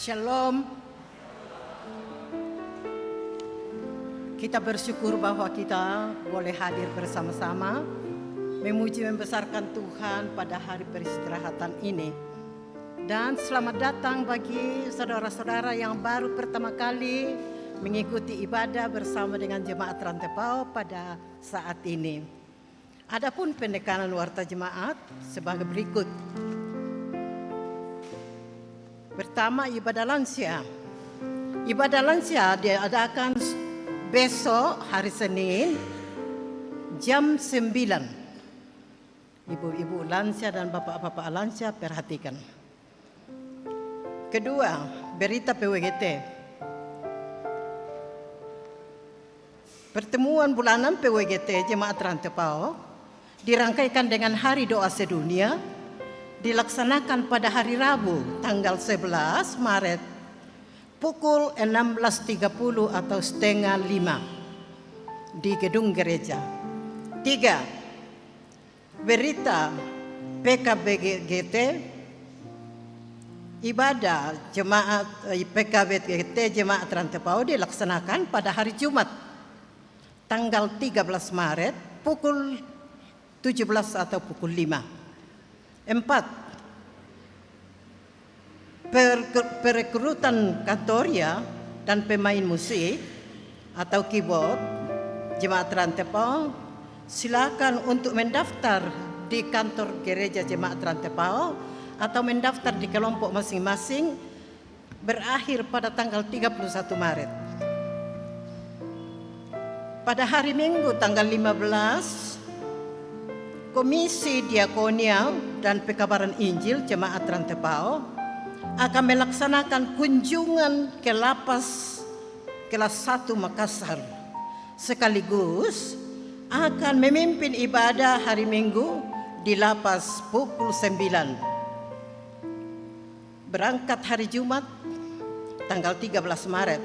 Shalom. Kita bersyukur bahwa kita boleh hadir bersama-sama memuji membesarkan Tuhan pada hari peristirahatan ini. Dan selamat datang bagi saudara-saudara yang baru pertama kali mengikuti ibadah bersama dengan jemaat Rantepao pada saat ini. Adapun penekanan warta jemaat sebagai berikut. Pertama, ibadah lansia. Ibadah lansia diadakan besok hari Senin jam 9. Ibu-ibu lansia dan bapak-bapak lansia perhatikan. Kedua, berita PWGT. Pertemuan bulanan PWGT Jemaat Rantepao dirangkaikan dengan Hari Doa Sedunia, dilaksanakan pada hari Rabu tanggal 11 Maret pukul 16.30 atau setengah 5 di gedung gereja. 3. Berita PKBGT, ibadah jemaat PKBGT Jemaat Rantepao dilaksanakan pada hari Jumat tanggal 13 Maret pukul 17 atau pukul 5. 4. Perekrutan kantoria dan pemain musik atau keyboard Jemaat Rantepao, silakan untuk mendaftar di kantor gereja Jemaat Rantepao atau mendaftar di kelompok masing-masing berakhir pada tanggal 31 Maret. Pada hari Minggu tanggal 15, Komisi Diakonia dan Pekabaran Injil Jemaat Rantepao akan melaksanakan kunjungan ke lapas kelas 1 Makassar, sekaligus akan memimpin ibadah hari Minggu di lapas pukul 9. Berangkat hari Jumat tanggal 13 Maret,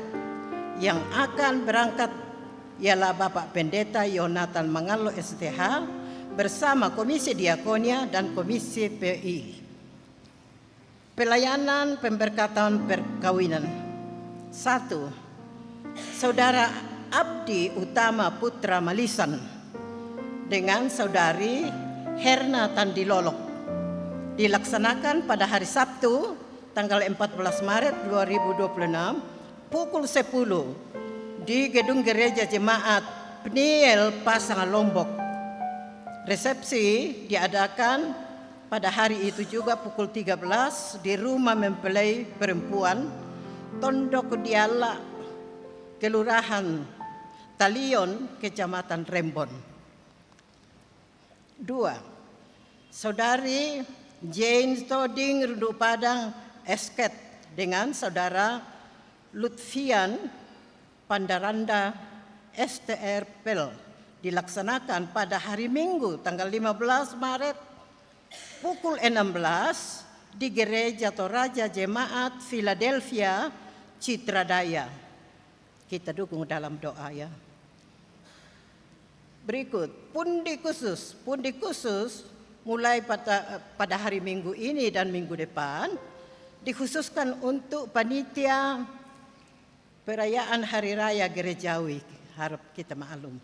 yang akan berangkat ialah Bapak Pendeta Yonatan Mangalo STH bersama Komisi Diakonia dan Komisi PI. Pelayanan pemberkatan perkawinan. 1. Saudara Abdi Utama Putra Malisan dengan Saudari Herna Tandilolok dilaksanakan pada hari Sabtu tanggal 14 Maret 2026 pukul 10 di gedung gereja Jemaat Peniel Pasangan Lombok. Resepsi diadakan pada hari itu juga pukul 13 di rumah mempelai perempuan Tondok Diala, Kelurahan Talion, Kecamatan Rembon. 2. Saudari Jane Toding Rudu Padang Esket dengan Saudara Lutfian Pandaranda STR Pel dilaksanakan pada hari Minggu tanggal 15 Maret pukul 16 di Gereja Toraja Jemaat Philadelphia Citradaya. Kita dukung dalam doa ya. Berikut pundi khusus. Pundi khusus mulai pada hari Minggu ini dan minggu depan dikhususkan untuk panitia perayaan Hari Raya Gerejawi. Harap kita maklum.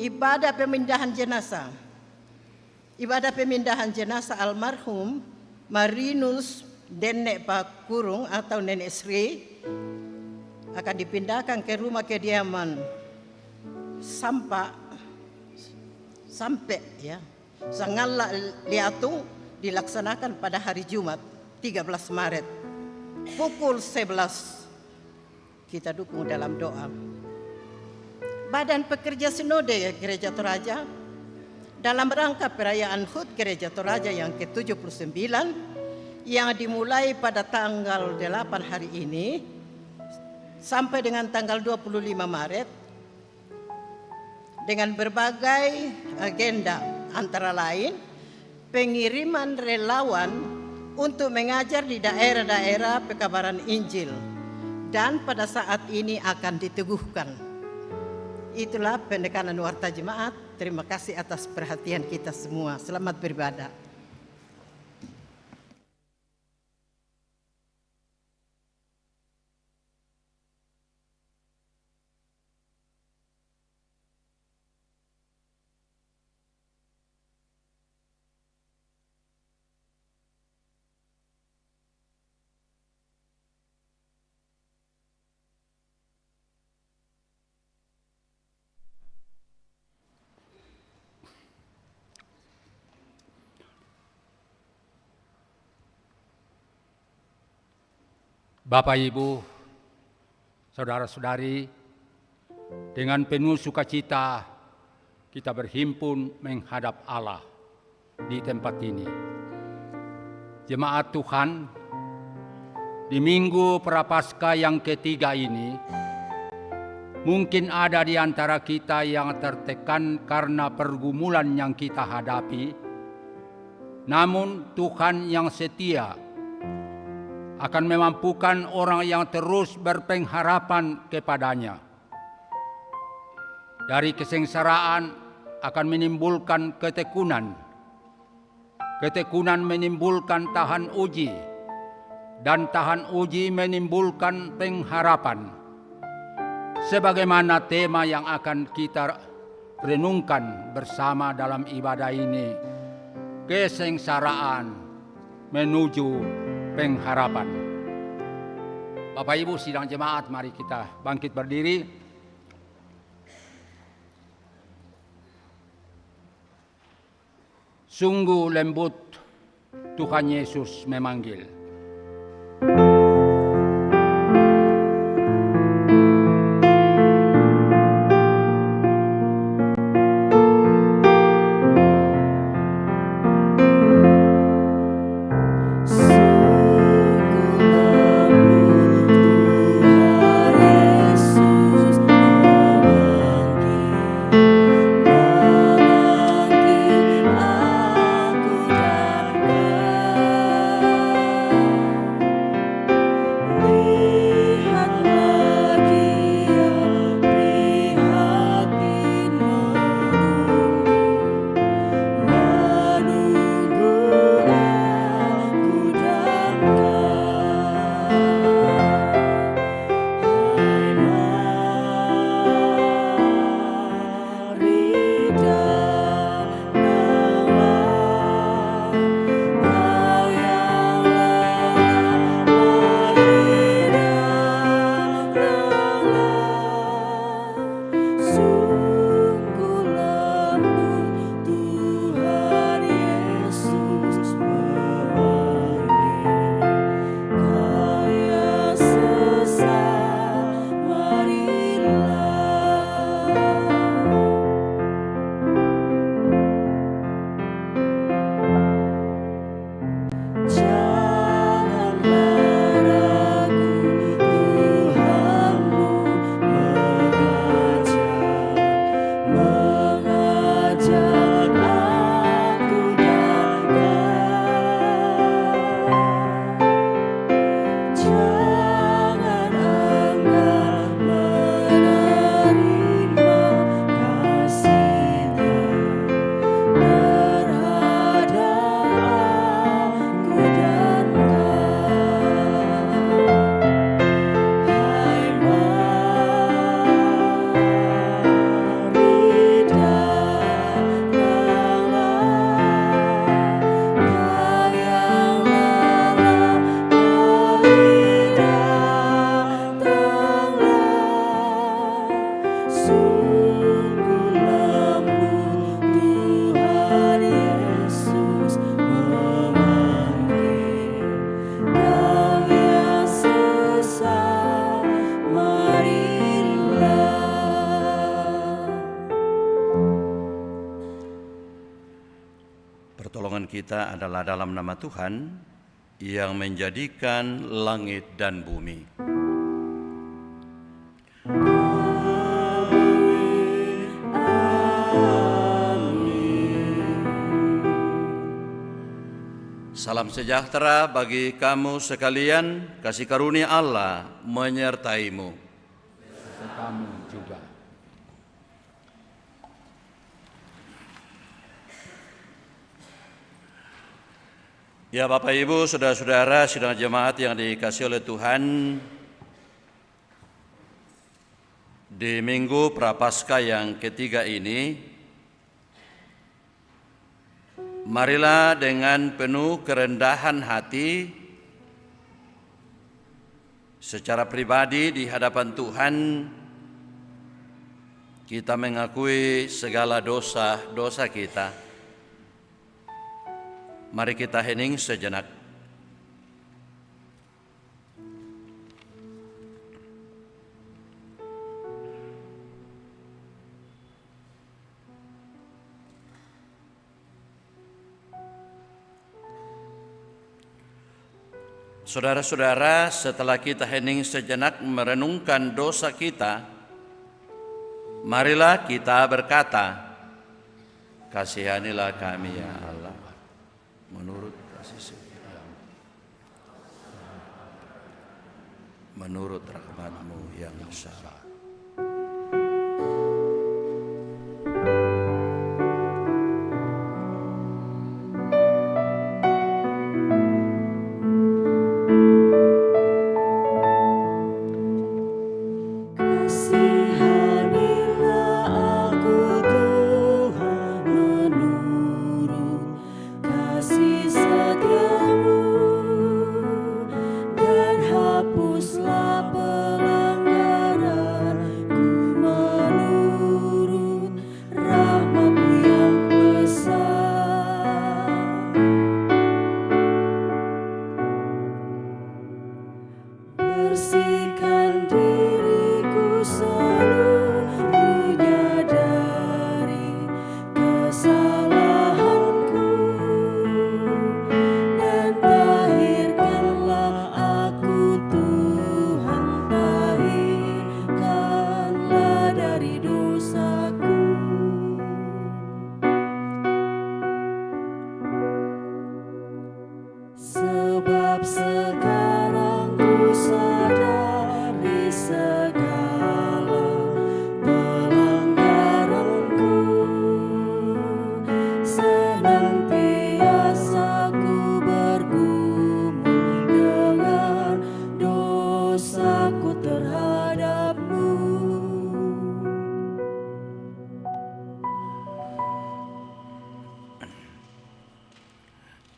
Ibadah pemindahan jenazah. Ibadah pemindahan jenazah almarhum Marinus Denek Pakurung atau Nenek Sri akan dipindahkan ke rumah kediaman sampai ya Sangala Liatung dilaksanakan pada hari Jumat 13 Maret pukul 11. Kita dukung dalam doa. Badan Pekerja Sinode Gereja Toraja dalam rangka perayaan HUT Gereja Toraja yang ke-79 yang dimulai pada tanggal 8 hari ini sampai dengan tanggal 25 Maret dengan berbagai agenda, antara lain pengiriman relawan untuk mengajar di daerah-daerah pekabaran Injil dan pada saat ini akan diteguhkan. Itulah penekanan warta jemaat. Terima kasih atas perhatian kita semua. Selamat beribadah. Bapak, Ibu, saudara-saudari, dengan penuh sukacita kita berhimpun menghadap Allah di tempat ini. Jemaat Tuhan, di Minggu Prapaskah yang ketiga ini, mungkin ada di antara kita yang tertekan karena pergumulan yang kita hadapi. Namun Tuhan yang setia akan memampukan orang yang terus berpengharapan kepadanya. Dari kesengsaraan akan menimbulkan ketekunan. Ketekunan menimbulkan tahan uji, dan tahan uji menimbulkan pengharapan. Sebagaimana tema yang akan kita renungkan bersama dalam ibadah ini, kesengsaraan menuju pengharapan. Bapak, Ibu, sidang jemaat, mari kita bangkit berdiri. Sungguh lembut Tuhan Yesus memanggil. Pertolongan kita adalah dalam nama Tuhan yang menjadikan langit dan bumi. Salam sejahtera bagi kamu sekalian, kasih karunia Allah menyertaimu. Kamu juga. Ya Bapak Ibu, saudara-saudara, sidang jemaat yang dikasihi oleh Tuhan, di Minggu Prapaskah yang ketiga ini, marilah dengan penuh kerendahan hati, secara pribadi di hadapan Tuhan, kita mengakui segala dosa-dosa kita. Mari kita hening sejenak. Saudara-saudara, setelah kita hening sejenak merenungkan dosa kita, marilah kita berkata, kasihanilah kami ya Allah, menurut kasih setia, menurut rahmat-Mu yang besar.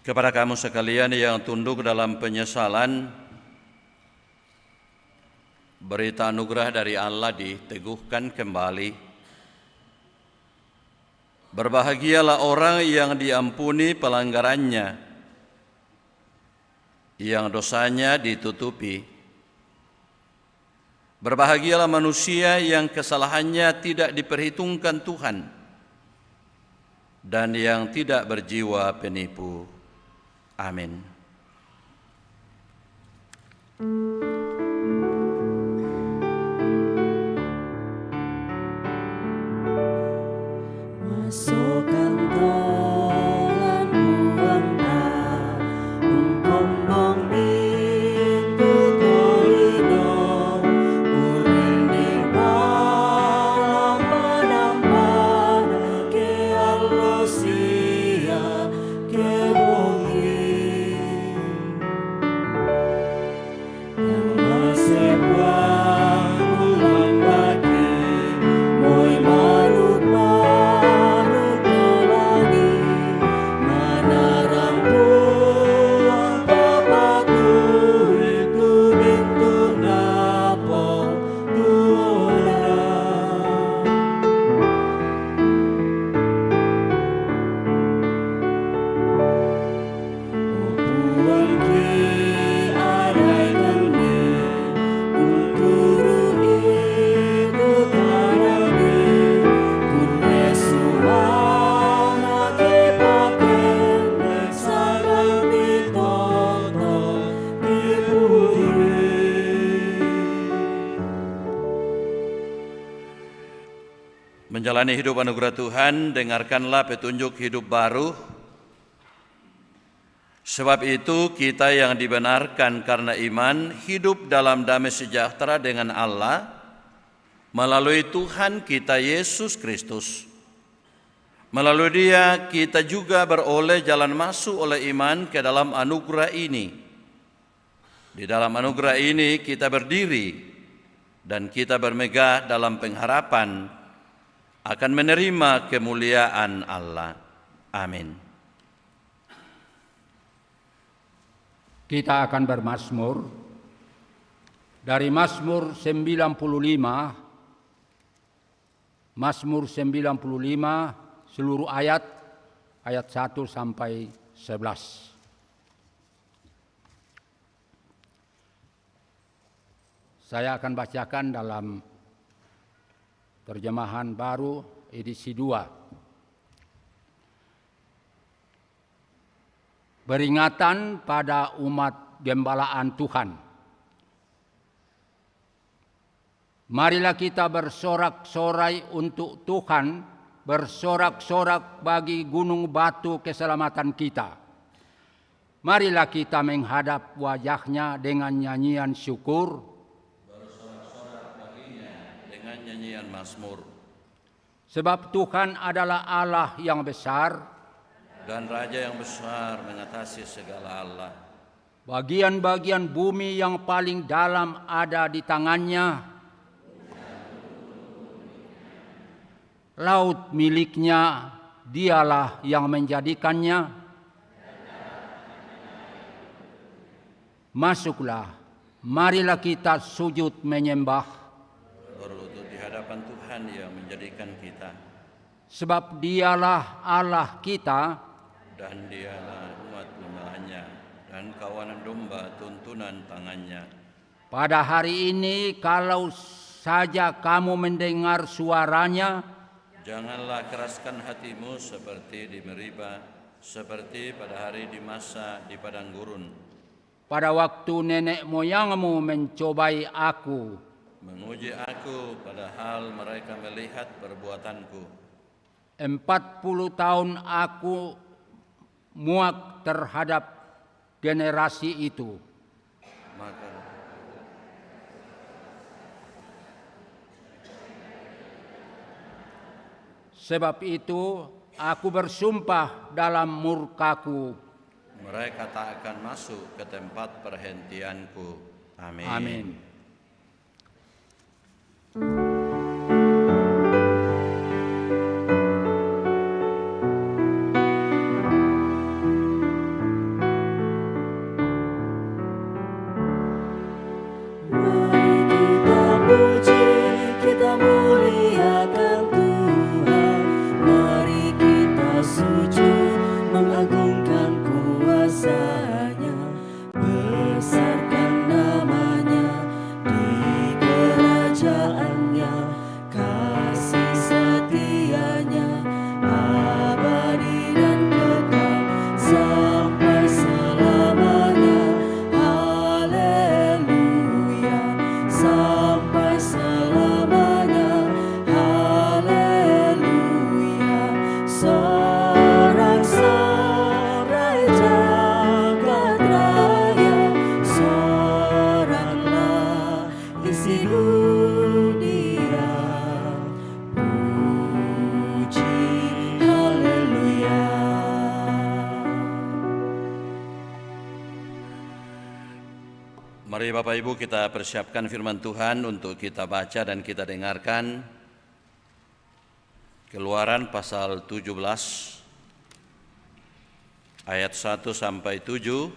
Kepada kamu sekalian yang tunduk dalam penyesalan, berita anugerah dari Allah diteguhkan kembali. Berbahagialah orang yang diampuni pelanggarannya, yang dosanya ditutupi. Berbahagialah manusia yang kesalahannya tidak diperhitungkan Tuhan, dan yang tidak berjiwa penipu. Amin. Masukkan tolan buangkan ungkombong pintu tolidong urinding malam padang ke Allah sia ke bongi yang masih ulang lagi moy manut Menjalani hidup anugerah Tuhan, dengarkanlah petunjuk hidup baru. Sebab itu kita yang dibenarkan karena iman hidup dalam damai sejahtera dengan Allah melalui Tuhan kita Yesus Kristus. Melalui Dia kita juga beroleh jalan masuk oleh iman ke dalam anugerah ini. Di dalam anugerah ini kita berdiri dan kita bermegah dalam pengharapan akan menerima kemuliaan Allah. Amin. Kita akan bermazmur dari Mazmur 95, Mazmur 95 seluruh ayat 1 sampai 11. Saya akan bacakan dalam terjemahan baru edisi 2. Peringatan pada umat gembalaan Tuhan. Marilah kita bersorak-sorai untuk Tuhan, bersorak-sorak bagi gunung batu keselamatan kita. Marilah kita menghadap wajah-Nya dengan nyanyian syukur, bersorak-sorak baginya dengan nyanyian mazmur. sebab Tuhan adalah Allah yang besar, Dan Raja yang besar mengatasi segala Allah. bagian-bagian bumi yang paling dalam ada di tangan-Nya. Laut miliknya, Dialah yang menjadikannya. Masuklah, marilah kita sujud menyembah, Berlutut di hadapan Tuhan yang menjadikan kita. sebab Dialah Allah kita, Dan Dialah umat gunanya dan kawanan domba tuntunan tangannya. pada hari ini kalau saja kamu mendengar suaranya, Janganlah keraskan hatimu seperti di Meriba, seperti pada hari di masa di padang gurun, pada waktu nenek moyangmu mencobai aku. menguji aku padahal mereka melihat perbuatanku. 40 tahun aku muak terhadap generasi itu. Maka Sebab itu aku bersumpah dalam murkaku. mereka tak akan masuk ke tempat perhentianku. Amin. Amin. Mari kita puji, kita muliakan Tuhan. Mari kita sujud, mengagungkan kuasa-Nya. Besarkan nama-Nya di kerajaan-Nya. Kasih setia-Nya abadi dan kekal sampai selamanya. Haleluya, sampai selamanya. Haleluya, sorak-sorai jagat raya, soraklah isi dunia. Puji haleluya. Mari Bapak Ibu kita persiapkan firman Tuhan untuk kita baca dan kita dengarkan. Keluaran pasal 17 ayat 1 sampai 7.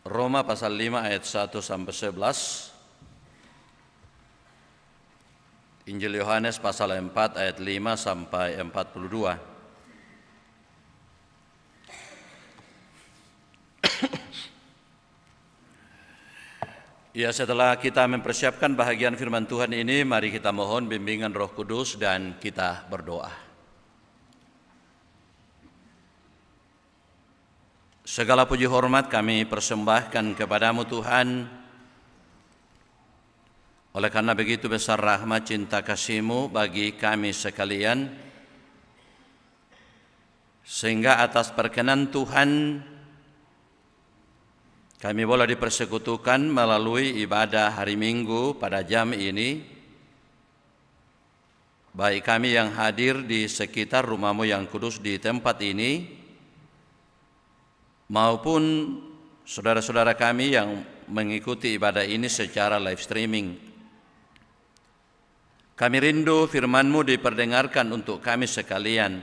Roma pasal 5 ayat 1 sampai 11. Injil Yohanes pasal 4 ayat 5 sampai 42. Ya, setelah kita mempersiapkan bahagian firman Tuhan ini, mari kita mohon bimbingan Roh Kudus dan kita berdoa. Segala puji hormat kami persembahkan kepadamu Tuhan. Oleh karena begitu besar rahmat cinta kasih-Mu bagi kami sekalian, sehingga atas perkenan Tuhan kami boleh dipersekutukan melalui ibadah hari Minggu pada jam ini, baik kami yang hadir di sekitar rumah-Mu yang kudus di tempat ini, maupun saudara-saudara kami yang mengikuti ibadah ini secara live streaming. Kami rindu firman-Mu diperdengarkan untuk kami sekalian.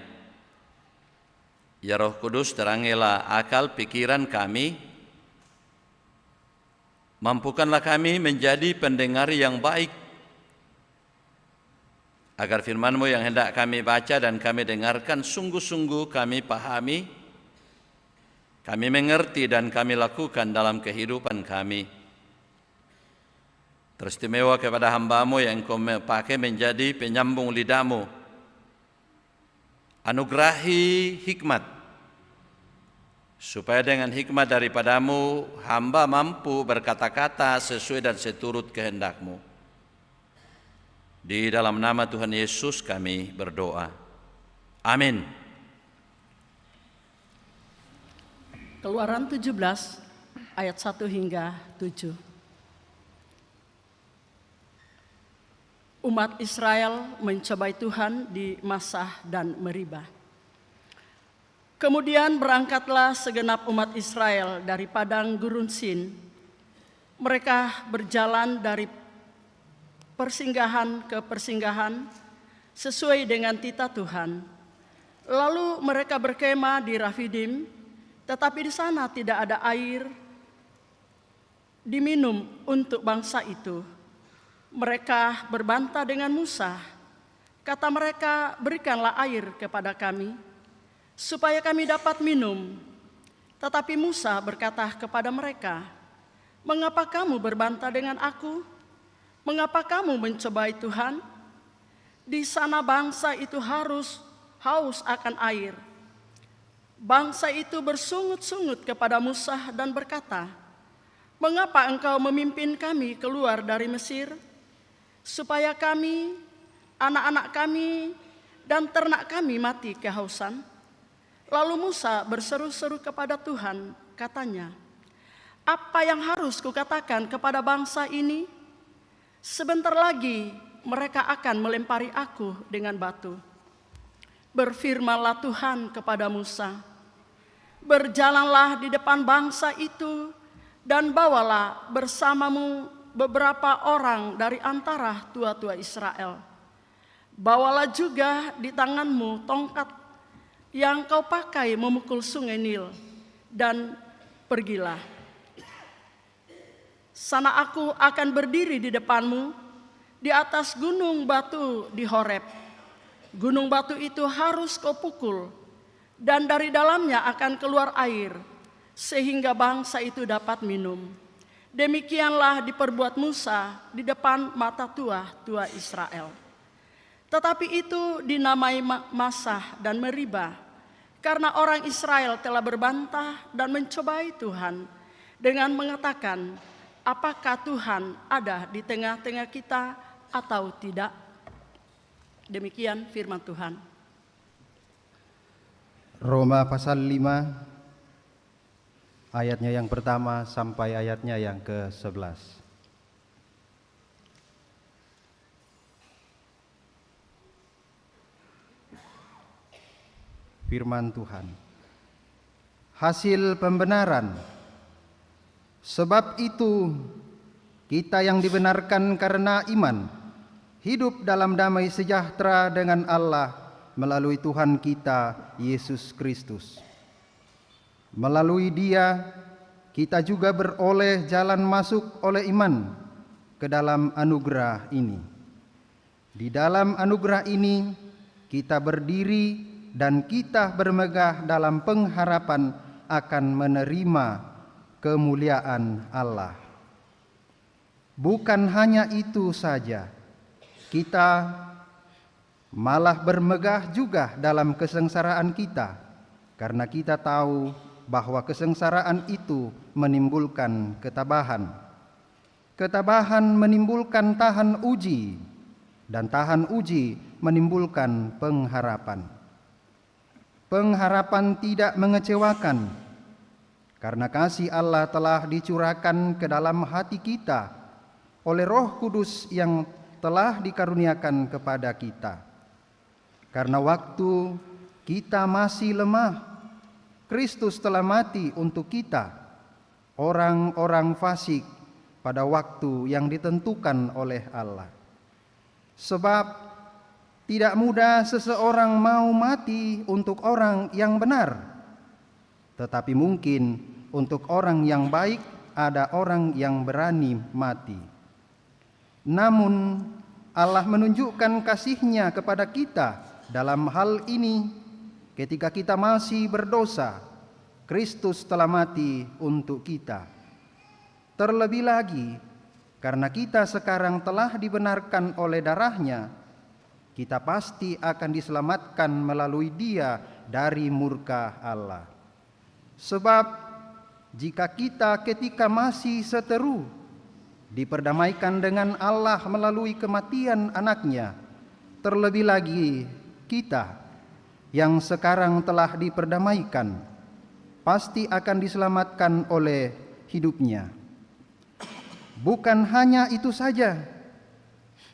Ya Roh Kudus, terangilah akal pikiran kami. Mampukanlah kami menjadi pendengar yang baik, agar firman-Mu yang hendak kami baca dan kami dengarkan sungguh-sungguh kami pahami, kami mengerti dan kami lakukan dalam kehidupan kami. Teristimewa kepada hamba-Mu yang Engkau pakai menjadi penyambung lidah-Mu. Anugerahi hikmat, supaya dengan hikmat daripadamu hamba mampu berkata-kata sesuai dan seturut kehendak-Mu. Di dalam nama Tuhan Yesus kami berdoa. Amin. Keluaran 17 ayat 1 hingga 7. Umat Israel mencobai Tuhan di Masah dan Meribah. Kemudian berangkatlah segenap umat Israel dari padang gurun Sin. Mereka berjalan dari persinggahan ke persinggahan sesuai dengan titah Tuhan. Lalu mereka berkemah di Rafidim, tetapi di sana tidak ada air diminum untuk bangsa itu. Mereka berbantah dengan Musa. Kata mereka, berikanlah air kepada kami, supaya kami dapat minum. Tetapi Musa berkata kepada mereka, mengapa kamu berbantah dengan aku? Mengapa kamu mencobai Tuhan? Di sana bangsa itu haus akan air. Bangsa itu bersungut-sungut kepada Musa dan berkata, mengapa engkau memimpin kami keluar dari Mesir? Supaya kami, anak-anak kami, dan ternak kami mati kehausan. Lalu Musa berseru-seru kepada Tuhan, katanya, apa yang harus kukatakan kepada bangsa ini? Sebentar lagi mereka akan melempari aku dengan batu. Berfirmanlah Tuhan kepada Musa, berjalanlah di depan bangsa itu dan bawalah bersamamu beberapa orang dari antara tua-tua Israel. Bawalah juga di tanganmu tongkat yang kau pakai memukul sungai Nil, dan pergilah. Sana aku akan berdiri di depanmu di atas gunung batu di Horeb. Gunung batu itu harus kau pukul, dan dari dalamnya akan keluar air, sehingga bangsa itu dapat minum. Demikianlah diperbuat Musa di depan mata tua-tua Israel. Tetapi itu dinamai Masah dan Meribah, karena orang Israel telah berbantah dan mencobai Tuhan dengan mengatakan, apakah Tuhan ada di tengah-tengah kita atau tidak? Demikian firman Tuhan. Roma pasal 5 ayatnya yang pertama sampai ayatnya yang ke-11. Firman Tuhan. Hasil pembenaran. Sebab itu kita yang dibenarkan karena iman hidup dalam damai sejahtera dengan Allah melalui Tuhan kita Yesus Kristus. Melalui Dia kita juga beroleh jalan masuk oleh iman ke dalam anugerah ini. Di dalam anugerah ini kita berdiri dan kita bermegah dalam pengharapan akan menerima kemuliaan Allah. Bukan hanya itu saja, kita malah bermegah juga dalam kesengsaraan kita, karena kita tahu bahwa kesengsaraan itu menimbulkan ketabahan. Ketabahan menimbulkan tahan uji, dan tahan uji menimbulkan pengharapan. Pengharapan tidak mengecewakan, karena kasih Allah telah dicurahkan ke dalam hati kita oleh Roh Kudus yang telah dikaruniakan kepada kita. Karena waktu kita masih lemah, Kristus telah mati untuk kita, orang-orang fasik, pada waktu yang ditentukan oleh Allah. Sebab tidak mudah seseorang mau mati untuk orang yang benar, tetapi mungkin untuk orang yang baik ada orang yang berani mati. Namun Allah menunjukkan kasih-Nya kepada kita dalam hal ini, ketika kita masih berdosa, Kristus telah mati untuk kita. Terlebih lagi, karena kita sekarang telah dibenarkan oleh darah-Nya, kita pasti akan diselamatkan melalui Dia dari murka Allah. Sebab jika kita ketika masih seteru diperdamaikan dengan Allah melalui kematian anaknya, terlebih lagi kita yang sekarang telah diperdamaikan pasti akan diselamatkan oleh hidupnya. Bukan hanya itu saja,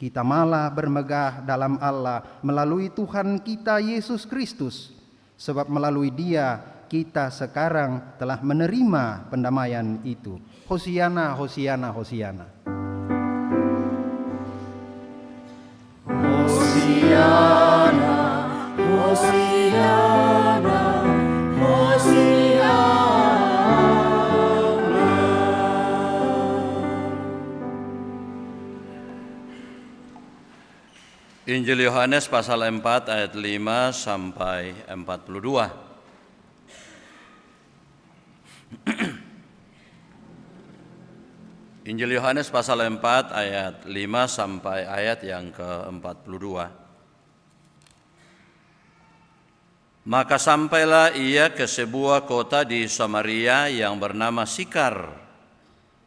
kita malah bermegah dalam Allah melalui Tuhan kita Yesus Kristus, sebab melalui Dia kita sekarang telah menerima pendamaian itu. Hosiana, hosiana, hosiana. Hosiana, Hosiana, Hosiana. Injil Yohanes pasal 4 ayat 5 sampai 42. Injil Yohanes pasal 4 ayat 5 sampai ayat yang ke-42. Maka sampailah ia ke sebuah kota di Samaria yang bernama Sikar,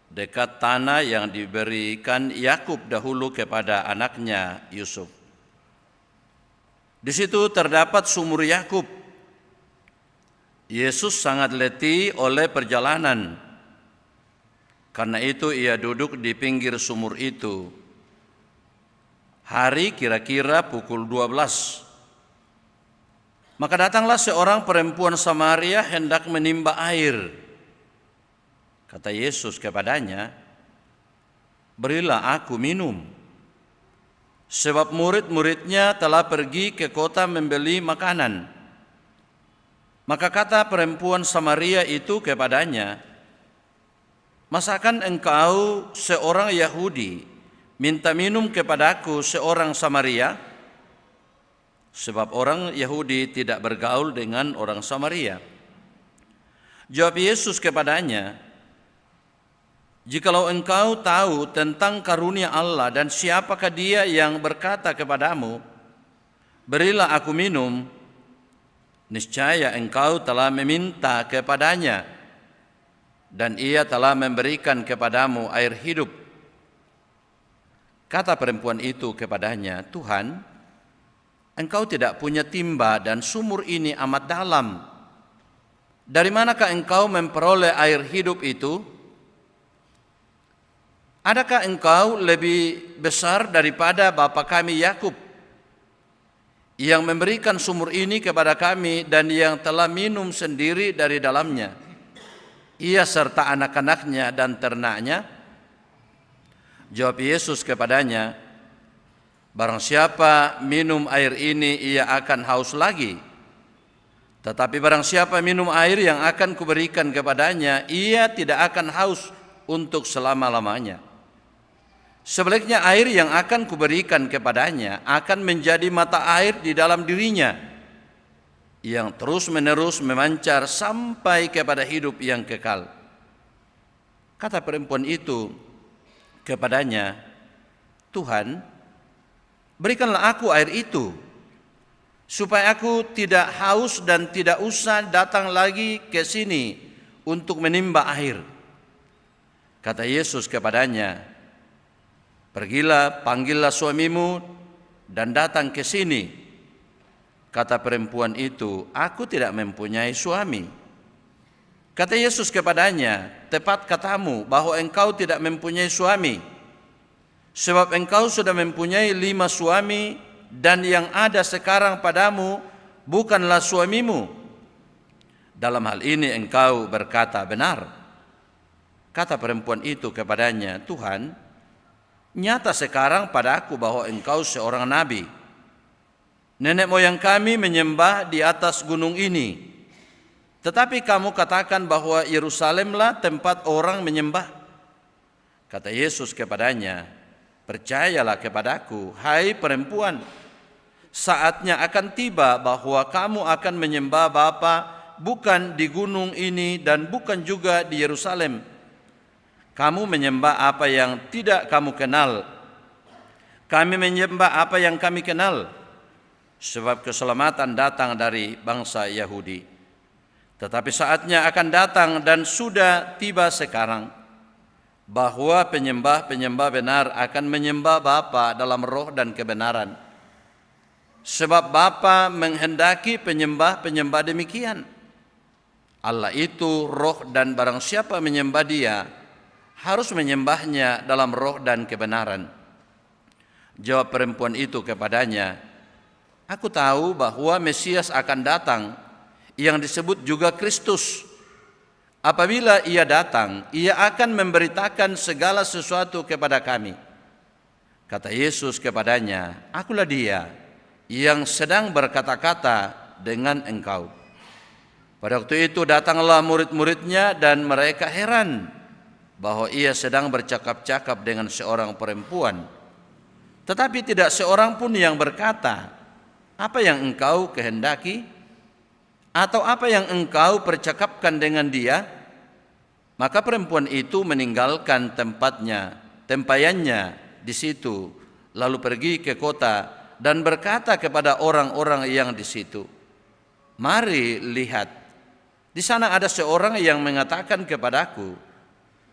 dekat tanah yang diberikan Yakub dahulu kepada anaknya Yusuf. Di situ terdapat sumur Yakub. Yesus sangat letih oleh perjalanan. Karena itu ia duduk di pinggir sumur itu. Hari kira-kira pukul 12. Maka datanglah seorang perempuan Samaria hendak menimba air. Kata Yesus kepadanya, "Berilah aku minum." Sebab murid-muridnya telah pergi ke kota membeli makanan. Maka kata perempuan Samaria itu kepadanya, "Masakan engkau seorang Yahudi minta minum kepadaku seorang Samaria?" Sebab orang Yahudi tidak bergaul dengan orang Samaria. Jawab Yesus kepadanya, "Jikalau engkau tahu tentang karunia Allah dan siapakah dia yang berkata kepadamu, 'Berilah aku minum,' niscaya engkau telah meminta kepadanya, dan ia telah memberikan kepadamu air hidup." Kata perempuan itu kepadanya, "Tuhan, engkau tidak punya timba dan sumur ini amat dalam. Dari manakah engkau memperoleh air hidup itu? Adakah engkau lebih besar daripada bapa kami Yakub, yang memberikan sumur ini kepada kami dan yang telah minum sendiri dari dalamnya, ia serta anak-anaknya dan ternaknya?" Jawab Yesus kepadanya, "Barang siapa minum air ini, ia akan haus lagi. Tetapi barang siapa minum air yang akan kuberikan kepadanya, ia tidak akan haus untuk selama-lamanya. Sebaliknya air yang akan kuberikan kepadanya akan menjadi mata air di dalam dirinya, yang terus-menerus memancar sampai kepada hidup yang kekal." Kata perempuan itu kepadanya, "Tuhan, berikanlah aku air itu, supaya aku tidak haus dan tidak usah datang lagi ke sini untuk menimba air." Kata Yesus kepadanya, "Pergilah, panggillah suamimu dan datang ke sini." Kata perempuan itu, "Aku tidak mempunyai suami." Kata Yesus kepadanya, "Tepat katamu bahwa engkau tidak mempunyai suami. Sebab engkau sudah mempunyai 5 suami, dan yang ada sekarang padamu bukanlah suamimu. Dalam hal ini engkau berkata benar." Kata perempuan itu kepadanya, "Tuhan, nyata sekarang padaku bahwa engkau seorang nabi. Nenek moyang kami menyembah di atas gunung ini, tetapi kamu katakan bahwa Yerusalemlah tempat orang menyembah." Kata Yesus kepadanya, "Percayalah kepadaku, hai perempuan, saatnya akan tiba bahwa kamu akan menyembah Bapa bukan di gunung ini dan bukan juga di Yerusalem. Kamu menyembah apa yang tidak kamu kenal. Kami menyembah apa yang kami kenal, sebab keselamatan datang dari bangsa Yahudi. Tetapi saatnya akan datang dan sudah tiba sekarang, bahwa penyembah-penyembah benar akan menyembah Bapa dalam roh dan kebenaran. Sebab Bapa menghendaki penyembah-penyembah demikian. Allah itu roh, dan barang siapa menyembah Dia harus menyembahnya dalam roh dan kebenaran. Jawab perempuan itu kepadanya, "Aku tahu bahwa Mesias akan datang, yang disebut juga Kristus. Apabila Ia datang, Ia akan memberitakan segala sesuatu kepada kami." Kata Yesus kepadanya, "Akulah Dia yang sedang berkata-kata dengan engkau." Pada waktu itu datanglah murid-muridnya dan mereka heran bahwa Ia sedang bercakap-cakap dengan seorang perempuan. Tetapi tidak seorang pun yang berkata, "Apa yang engkau kehendaki?" atau "Apa yang engkau percakapkan dengan dia?" Maka perempuan itu meninggalkan tempayannya di situ, lalu pergi ke kota dan berkata kepada orang-orang yang di situ, "Mari lihat, di sana ada seorang yang mengatakan kepadaku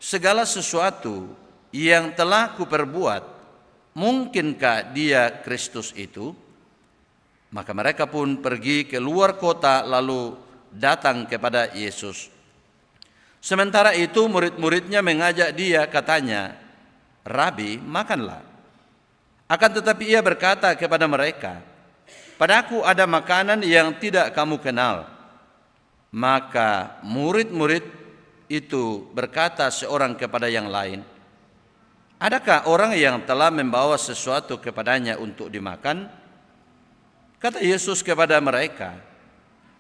segala sesuatu yang telah kuperbuat. Mungkinkah Dia Kristus itu?" Maka mereka pun pergi ke luar kota lalu datang kepada Yesus. Sementara itu murid-muridnya mengajak Dia, katanya, "Rabi, makanlah." Akan tetapi Ia berkata kepada mereka, "Padaku ada makanan yang tidak kamu kenal." Maka murid-murid itu berkata seorang kepada yang lain, "Adakah orang yang telah membawa sesuatu kepadanya untuk dimakan?" Kata Yesus kepada mereka,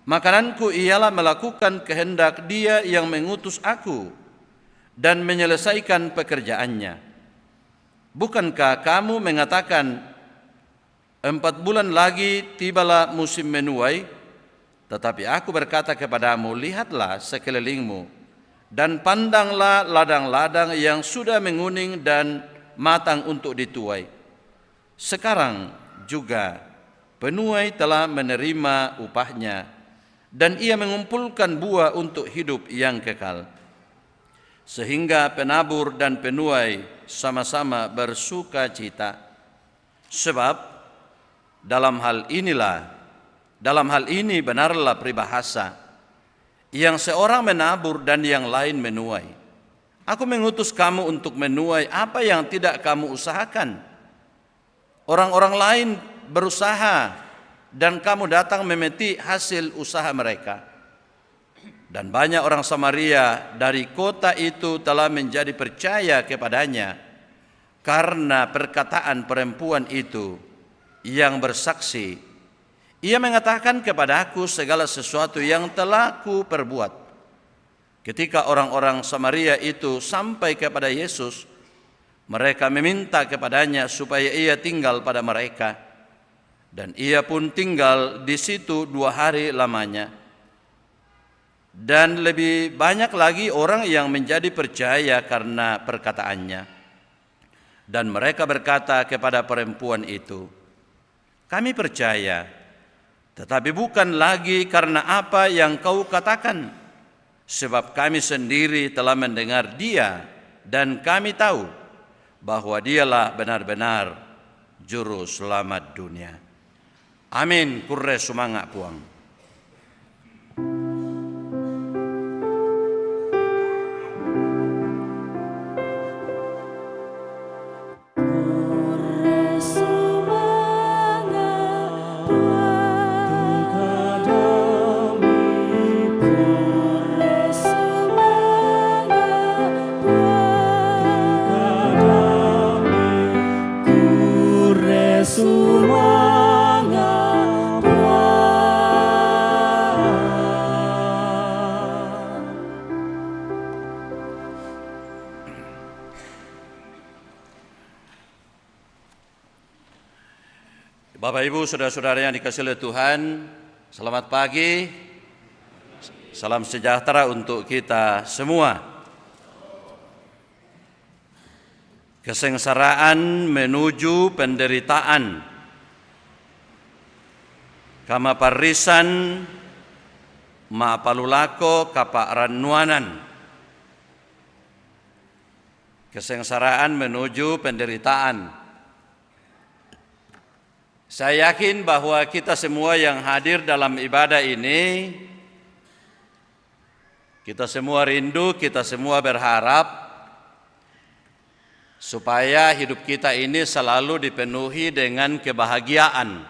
"Makananku ialah melakukan kehendak Dia yang mengutus aku dan menyelesaikan pekerjaannya. Bukankah kamu mengatakan, 4 bulan lagi tibalah musim menuai? Tetapi aku berkata kepadamu, lihatlah sekelilingmu dan pandanglah ladang-ladang yang sudah menguning dan matang untuk dituai. Sekarang juga penuai telah menerima upahnya, dan ia mengumpulkan buah untuk hidup yang kekal. Sehingga penabur dan penuai sama-sama bersuka cita. Sebab dalam hal ini benarlah peribahasa, yang seorang menabur dan yang lain menuai. Aku mengutus kamu untuk menuai apa yang tidak kamu usahakan. Orang-orang lain berusaha dan kamu datang memetik hasil usaha mereka." Dan banyak orang Samaria dari kota itu telah menjadi percaya kepadanya karena perkataan perempuan itu yang bersaksi, "Ia mengatakan kepadaku segala sesuatu yang telah ku perbuat." Ketika orang-orang Samaria itu sampai kepada Yesus, mereka meminta kepadanya supaya Ia tinggal pada mereka. Dan Ia pun tinggal di situ 2 hari lamanya. Dan lebih banyak lagi orang yang menjadi percaya karena perkataannya. Dan mereka berkata kepada perempuan itu, "Kami percaya, tetapi bukan lagi karena apa yang kau katakan, sebab kami sendiri telah mendengar Dia dan kami tahu bahwa Dialah benar-benar juru selamat dunia." Amin. Kurre sumanga puang. Bapak Ibu, saudara-saudara yang dikasihi oleh Tuhan, selamat pagi. Salam sejahtera untuk kita semua. Kesengsaraan menuju penderitaan, kamaparisan ma'apalulako kaparanuanan. Kesengsaraan menuju penderitaan. Saya yakin bahwa kita semua yang hadir dalam ibadah ini, kita semua rindu, kita semua berharap supaya hidup kita ini selalu dipenuhi dengan kebahagiaan.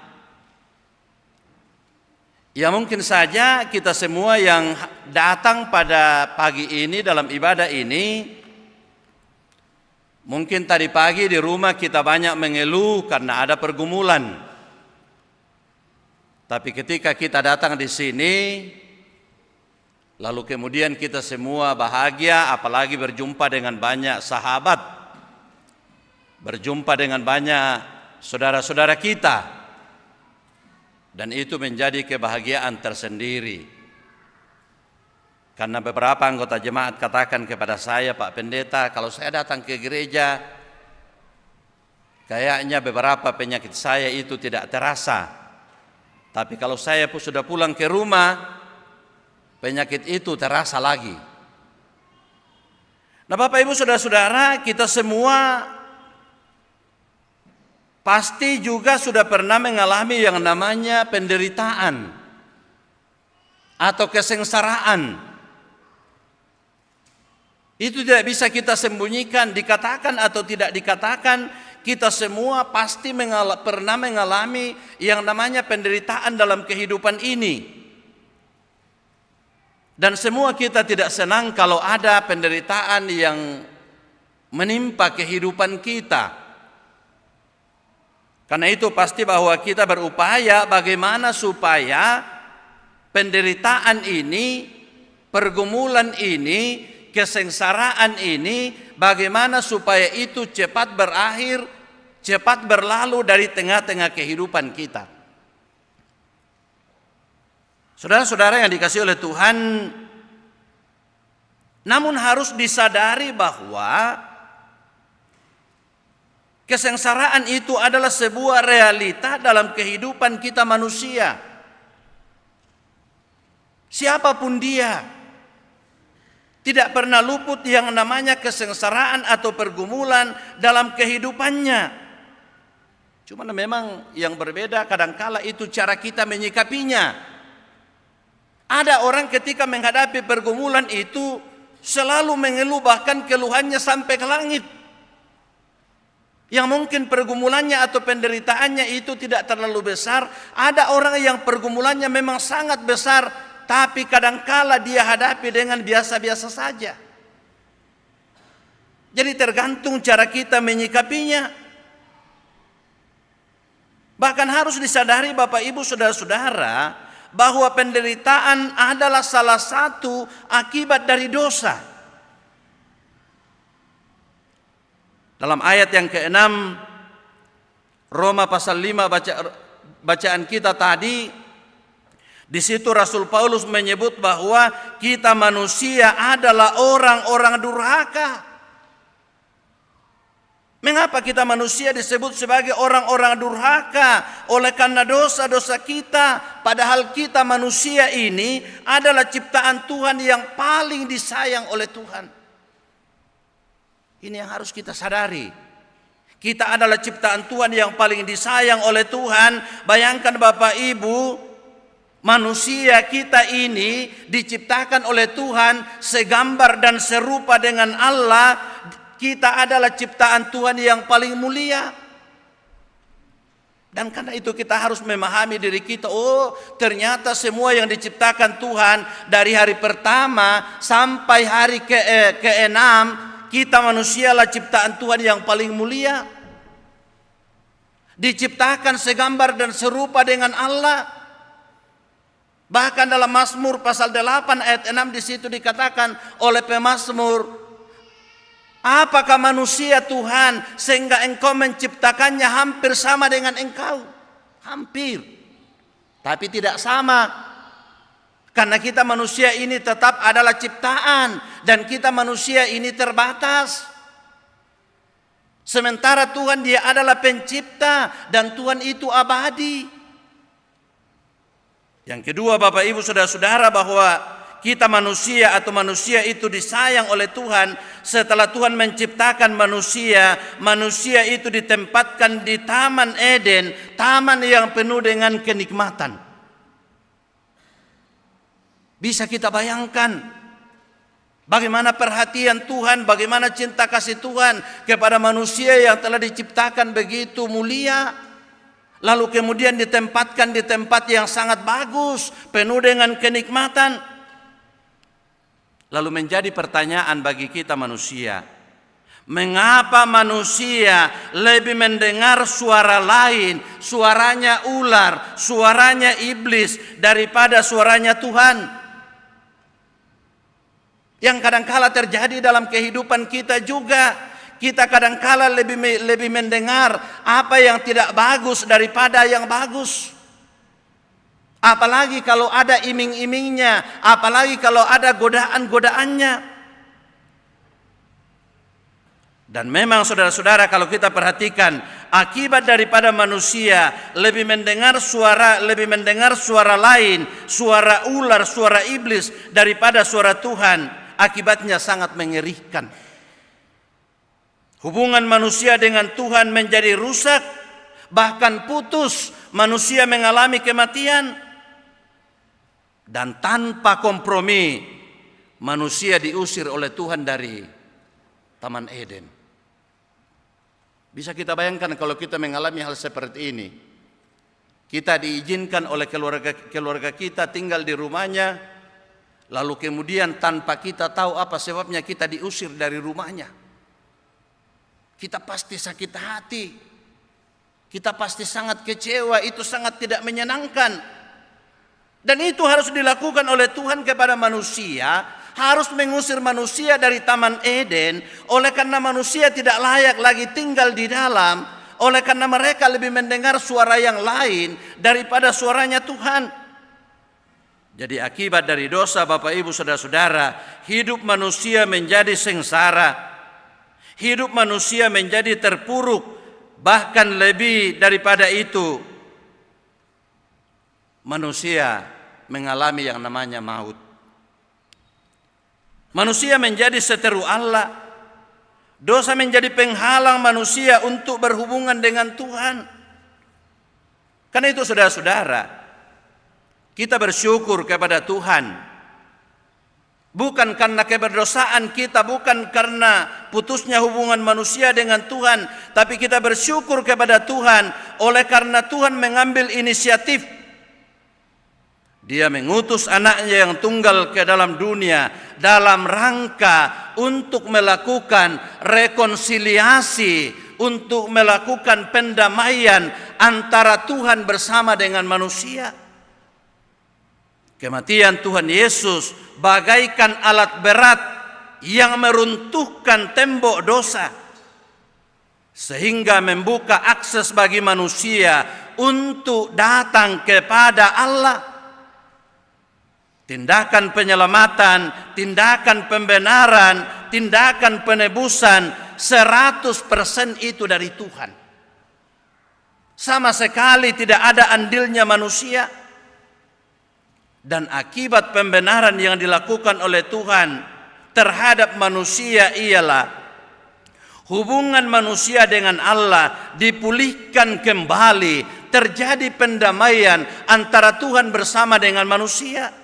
Ya mungkin saja kita semua yang datang pada pagi ini dalam ibadah ini, mungkin tadi pagi di rumah kita banyak mengeluh karena ada pergumulan. Tapi ketika kita datang di sini, lalu kemudian kita semua bahagia, apalagi berjumpa dengan banyak sahabat, berjumpa dengan banyak saudara-saudara kita, dan itu menjadi kebahagiaan tersendiri. Karena beberapa anggota jemaat katakan kepada saya, Pak Pendeta, kalau saya datang ke gereja, kayaknya beberapa penyakit saya itu tidak terasa. Tapi kalau saya sudah pulang ke rumah, penyakit itu terasa lagi. Nah Bapak Ibu Saudara-saudara, kita semua pasti juga sudah pernah mengalami yang namanya penderitaan atau kesengsaraan. Itu tidak bisa kita sembunyikan, dikatakan atau tidak dikatakan, kita semua pasti pernah mengalami yang namanya penderitaan dalam kehidupan ini. Dan semua kita tidak senang kalau ada penderitaan yang menimpa kehidupan kita. Karena itu pasti bahwa kita berupaya bagaimana supaya penderitaan ini, pergumulan ini, kesengsaraan ini, bagaimana supaya itu cepat berakhir, cepat berlalu dari tengah-tengah kehidupan kita. Saudara-saudara yang dikasihi oleh Tuhan, namun harus disadari bahwa kesengsaraan itu adalah sebuah realita dalam kehidupan kita manusia. Siapapun dia, tidak pernah luput yang namanya kesengsaraan atau pergumulan dalam kehidupannya. Cuma memang yang berbeda kadangkala itu cara kita menyikapinya. Ada orang ketika menghadapi pergumulan itu selalu mengeluh, bahkan keluhannya sampai ke langit. Yang mungkin pergumulannya atau penderitaannya itu tidak terlalu besar. Ada orang yang pergumulannya memang sangat besar, tapi kadangkala dia hadapi dengan biasa-biasa saja. Jadi tergantung cara kita menyikapinya. Bahkan harus disadari Bapak Ibu Saudara-saudara, bahwa penderitaan adalah salah satu akibat dari dosa. Dalam ayat yang ke-6 Roma pasal 5 bacaan kita tadi, di situ Rasul Paulus menyebut bahwa kita manusia adalah orang-orang durhaka. Mengapa kita manusia disebut sebagai orang-orang durhaka? Oleh karena dosa-dosa kita, padahal kita manusia ini adalah ciptaan Tuhan yang paling disayang oleh Tuhan. Ini yang harus kita sadari. Kita adalah ciptaan Tuhan yang paling disayang oleh Tuhan. Bayangkan Bapak Ibu, manusia kita ini diciptakan oleh Tuhan segambar dan serupa dengan Allah. Kita adalah ciptaan Tuhan yang paling mulia. Dan karena itu kita harus memahami diri kita. Oh, ternyata semua yang diciptakan Tuhan dari hari pertama sampai hari ke-6, kita manusialah ciptaan Tuhan yang paling mulia. Diciptakan segambar dan serupa dengan Allah. Bahkan dalam Mazmur pasal 8 ayat 6 di situ dikatakan oleh pemazmur, apakah manusia Tuhan sehingga engkau menciptakannya hampir sama dengan engkau? Hampir. Tapi tidak sama. Karena kita manusia ini tetap adalah ciptaan dan kita manusia ini terbatas. Sementara Tuhan dia adalah pencipta dan Tuhan itu abadi. Yang kedua, Bapak Ibu Saudara-saudara, bahwa kita manusia atau manusia itu disayang oleh Tuhan. Setelah Tuhan menciptakan manusia, manusia itu ditempatkan di Taman Eden, taman yang penuh dengan kenikmatan. Bisa kita bayangkan bagaimana perhatian Tuhan, bagaimana cinta kasih Tuhan kepada manusia yang telah diciptakan begitu mulia. Lalu kemudian ditempatkan di tempat yang sangat bagus, penuh dengan kenikmatan. Lalu menjadi pertanyaan bagi kita manusia, mengapa manusia lebih mendengar suara lain, suaranya ular, suaranya iblis, daripada suaranya Tuhan? Yang kadangkala terjadi dalam kehidupan kita juga. Kita kadangkala lebih mendengar apa yang tidak bagus daripada yang bagus. Apalagi kalau ada iming-imingnya, apalagi kalau ada godaan-godaannya. Dan memang saudara-saudara, kalau kita perhatikan, akibat daripada manusia lebih mendengar suara lain, suara ular, suara iblis daripada suara Tuhan, akibatnya sangat mengerikan. Hubungan manusia dengan Tuhan menjadi rusak, bahkan putus, manusia mengalami kematian. Dan tanpa kompromi, manusia diusir oleh Tuhan dari Taman Eden. Bisa kita bayangkan kalau kita mengalami hal seperti ini. Kita diizinkan oleh keluarga kita tinggal di rumahnya, lalu kemudian tanpa kita tahu apa sebabnya kita diusir dari rumahnya. Kita pasti sakit hati. Kita pasti sangat kecewa, itu sangat tidak menyenangkan. Dan itu harus dilakukan oleh Tuhan kepada manusia, harus mengusir manusia dari Taman Eden, oleh karena manusia tidak layak lagi tinggal di dalam, oleh karena mereka lebih mendengar suara yang lain daripada suaranya Tuhan. Jadi akibat dari dosa, Bapak Ibu Saudara-saudara, hidup manusia menjadi sengsara, hidup manusia menjadi terpuruk, bahkan lebih daripada itu, manusia mengalami yang namanya maut. Manusia menjadi seteru Allah. Dosa menjadi penghalang manusia untuk berhubungan dengan Tuhan. Karena itu saudara-saudara, kita bersyukur kepada Tuhan. Bukan karena keberdosaan kita, bukan karena putusnya hubungan manusia dengan Tuhan, tapi kita bersyukur kepada Tuhan oleh karena Tuhan mengambil inisiatif. Dia mengutus anaknya yang tunggal ke dalam dunia dalam rangka untuk melakukan rekonsiliasi, untuk melakukan pendamaian antara Tuhan bersama dengan manusia. Kematian Tuhan Yesus bagaikan alat berat yang meruntuhkan tembok dosa, sehingga membuka akses bagi manusia untuk datang kepada Allah. Tindakan penyelamatan, tindakan pembenaran, tindakan penebusan 100% itu dari Tuhan. Sama sekali tidak ada andilnya manusia. Dan akibat pembenaran yang dilakukan oleh Tuhan terhadap manusia ialah hubungan manusia dengan Allah dipulihkan kembali, terjadi pendamaian antara Tuhan bersama dengan manusia.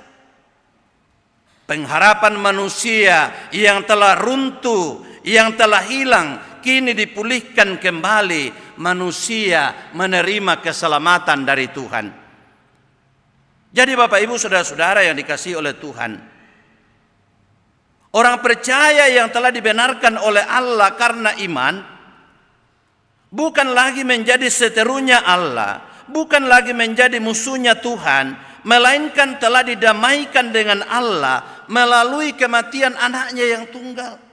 Pengharapan manusia yang telah runtuh, yang telah hilang, kini dipulihkan kembali. Manusia menerima keselamatan dari Tuhan. Jadi Bapak Ibu Saudara-saudara yang dikasihi oleh Tuhan, orang percaya yang telah dibenarkan oleh Allah karena iman, bukan lagi menjadi seterunya Allah, bukan lagi menjadi musuhnya Tuhan, melainkan telah didamaikan dengan Allah melalui kematian anaknya yang tunggal.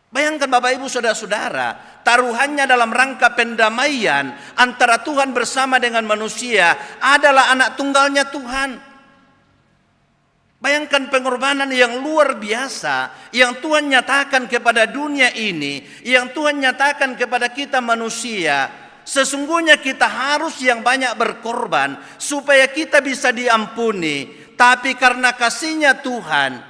Bayangkan Bapak Ibu Saudara-saudara, taruhannya dalam rangka pendamaian antara Tuhan bersama dengan manusia adalah anak tunggalnya Tuhan. Bayangkan pengorbanan yang luar biasa yang Tuhan nyatakan kepada dunia ini, yang Tuhan nyatakan kepada kita manusia, Sesungguhnya kita harus yang banyak berkorban supaya kita bisa diampuni. Tapi karena kasihnya Tuhan,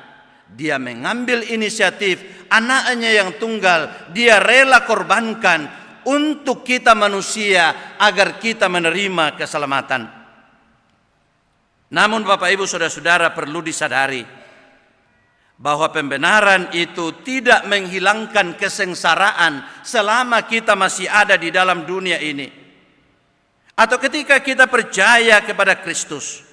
dia mengambil inisiatif, anaknya yang tunggal, dia rela korbankan untuk kita manusia agar kita menerima keselamatan. Namun Bapak Ibu Saudara-saudara perlu disadari bahwa pembenaran itu tidak menghilangkan kesengsaraan selama kita masih ada di dalam dunia ini. Atau ketika kita percaya kepada Kristus,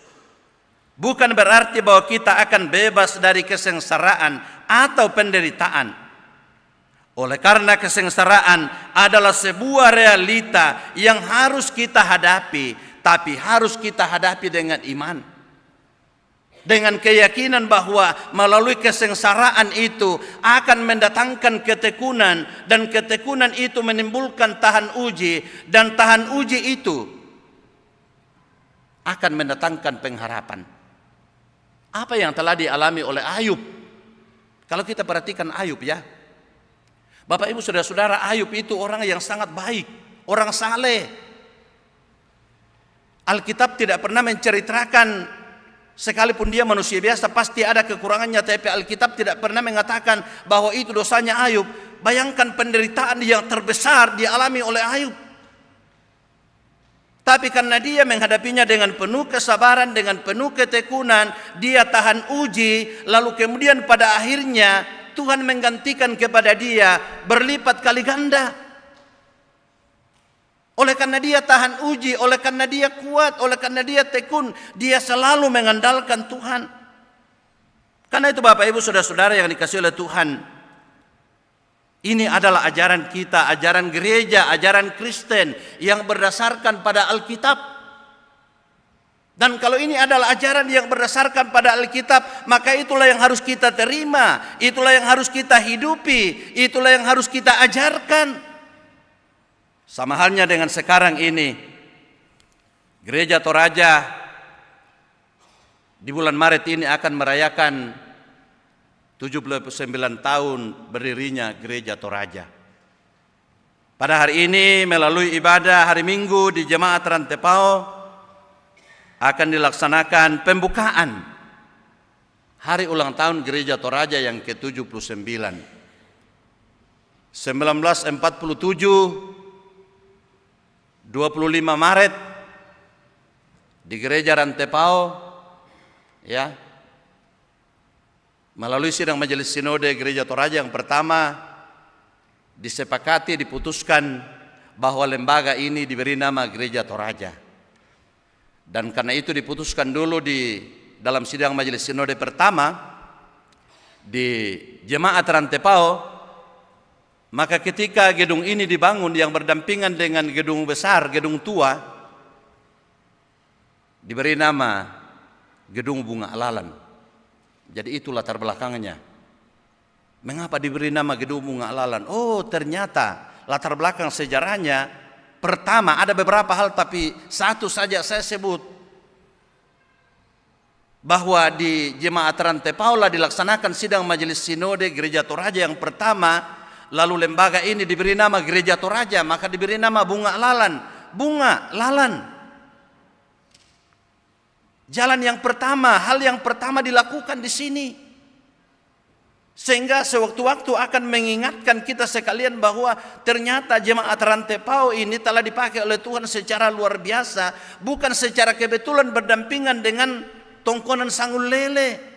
bukan berarti bahwa kita akan bebas dari kesengsaraan atau penderitaan. Oleh karena kesengsaraan adalah sebuah realita yang harus kita hadapi, tapi harus kita hadapi dengan iman. Dengan keyakinan bahwa melalui kesengsaraan itu akan mendatangkan ketekunan, dan ketekunan itu menimbulkan tahan uji, dan tahan uji itu akan mendatangkan pengharapan. Apa yang telah dialami oleh Ayub? Kalau kita perhatikan Ayub ya, Bapak Ibu Saudara-saudara, Ayub itu orang yang sangat baik, orang saleh. Alkitab tidak pernah menceritakan, sekalipun dia manusia biasa pasti ada kekurangannya, tapi Alkitab tidak pernah mengatakan bahwa itu dosanya Ayub. Bayangkan penderitaan yang terbesar dialami oleh Ayub. Tapi karena dia menghadapinya dengan penuh kesabaran, dengan penuh ketekunan, dia tahan uji, lalu kemudian pada akhirnya Tuhan menggantikan kepada dia berlipat kali ganda. Oleh karena dia tahan uji, oleh karena dia kuat, oleh karena dia tekun, dia selalu mengandalkan Tuhan. Karena itu Bapak Ibu Saudara-saudara yang dikasihi oleh Tuhan, ini adalah ajaran kita, ajaran gereja, ajaran Kristen yang berdasarkan pada Alkitab. Dan kalau ini adalah ajaran yang berdasarkan pada Alkitab, maka itulah yang harus kita terima, itulah yang harus kita hidupi, itulah yang harus kita ajarkan. Sama halnya dengan sekarang ini, Gereja Toraja di bulan Maret ini akan merayakan 79 tahun berdirinya Gereja Toraja. Pada hari ini melalui ibadah hari Minggu di Jemaat Rantepao akan dilaksanakan pembukaan hari ulang tahun Gereja Toraja yang ke-79. 1947 25 Maret di Gereja Rantepao ya, melalui sidang Majelis Sinode Gereja Toraja yang pertama disepakati, diputuskan bahwa lembaga ini diberi nama Gereja Toraja. Dan karena itu diputuskan dulu di dalam sidang Majelis Sinode pertama di Jemaat Rantepao. Maka ketika gedung ini dibangun yang berdampingan dengan gedung besar, gedung tua, diberi nama Gedung Bunga Alalan. Jadi itu latar belakangnya. Mengapa diberi nama Gedung Bunga Alalan? Oh, ternyata latar belakang sejarahnya, pertama ada beberapa hal tapi satu saja saya sebut, bahwa di Jemaat Rantepao dilaksanakan sidang Majelis Sinode Gereja Toraja yang pertama. Lalu lembaga ini diberi nama Gereja Toraja, maka diberi nama Bunga Lalan. Bunga Lalan. Jalan yang pertama, hal yang pertama dilakukan di sini. Sehingga sewaktu-waktu akan mengingatkan kita sekalian bahwa ternyata Jemaat Rantepao ini telah dipakai oleh Tuhan secara luar biasa, bukan secara kebetulan berdampingan dengan tongkonan Sanggul Lele.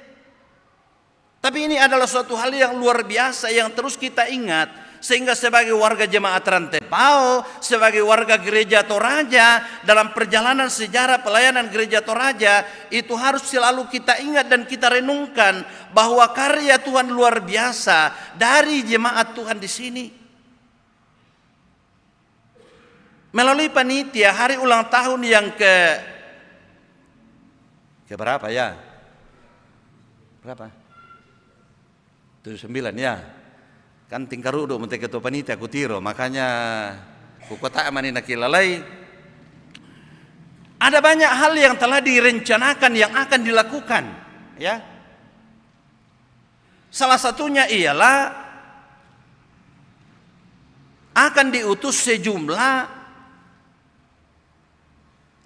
Tapi ini adalah suatu hal yang luar biasa yang terus kita ingat. Sehingga sebagai warga Jemaat Rantepao, sebagai warga Gereja Toraja, dalam perjalanan sejarah pelayanan Gereja Toraja, itu harus selalu kita ingat dan kita renungkan bahwa karya Tuhan luar biasa dari jemaat Tuhan di sini. Melalui panitia hari ulang tahun yang ke berapa ya? Berapa? 79 ya. Kan tingkaru do mete ketua panitia kutiro, makanya kukota amani nakilalai. Ada banyak hal yang telah direncanakan yang akan dilakukan, ya. Salah satunya ialah akan diutus sejumlah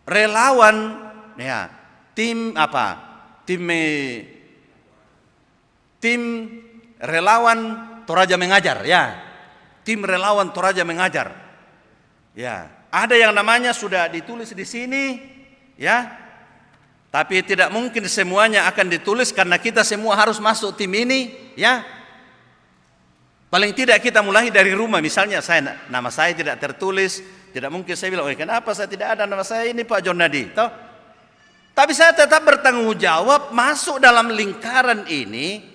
relawan, ya, tim relawan Toraja Mengajar, ya. Tim relawan Toraja Mengajar. Ya, ada yang namanya sudah ditulis di sini, ya. Tapi tidak mungkin semuanya akan ditulis karena kita semua harus masuk tim ini, ya. Paling tidak kita mulai dari rumah. Misalnya nama saya tidak tertulis, tidak mungkin saya bilang, "Oh, kenapa saya tidak ada nama saya ini Pak Jonadi?" Toh? Tapi saya tetap bertanggung jawab masuk dalam lingkaran ini.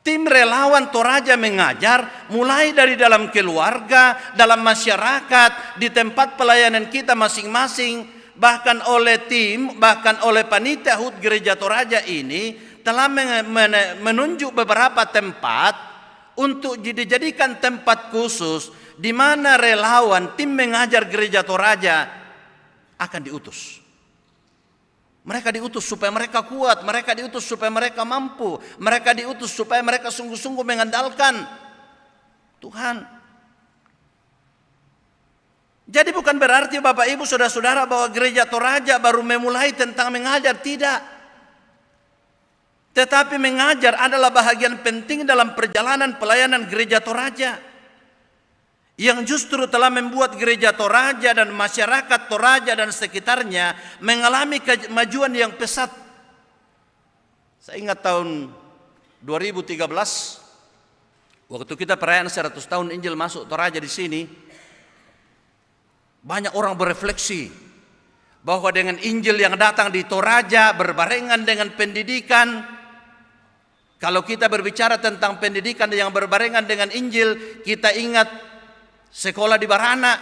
Tim relawan Toraja Mengajar mulai dari dalam keluarga, dalam masyarakat, di tempat pelayanan kita masing-masing, bahkan oleh tim, bahkan oleh panitia HUT Gereja Toraja ini telah menunjuk beberapa tempat untuk dijadikan tempat khusus di mana relawan tim mengajar Gereja Toraja akan diutus. Mereka diutus supaya mereka kuat, mereka diutus supaya mereka mampu, mereka diutus supaya mereka sungguh-sungguh mengandalkan Tuhan. Jadi bukan berarti Bapak Ibu Saudara-saudara bahwa Gereja Toraja baru memulai tentang mengajar, tidak. Tetapi mengajar adalah bahagian penting dalam perjalanan pelayanan Gereja Toraja, yang justru telah membuat Gereja Toraja dan masyarakat Toraja dan sekitarnya mengalami kemajuan yang pesat. Saya ingat tahun 2013, waktu kita perayaan 100 tahun Injil masuk Toraja di sini, banyak orang berefleksi bahwa dengan Injil yang datang di Toraja berbarengan dengan pendidikan. Kalau kita berbicara tentang pendidikan yang berbarengan dengan Injil, kita ingat sekolah di Barana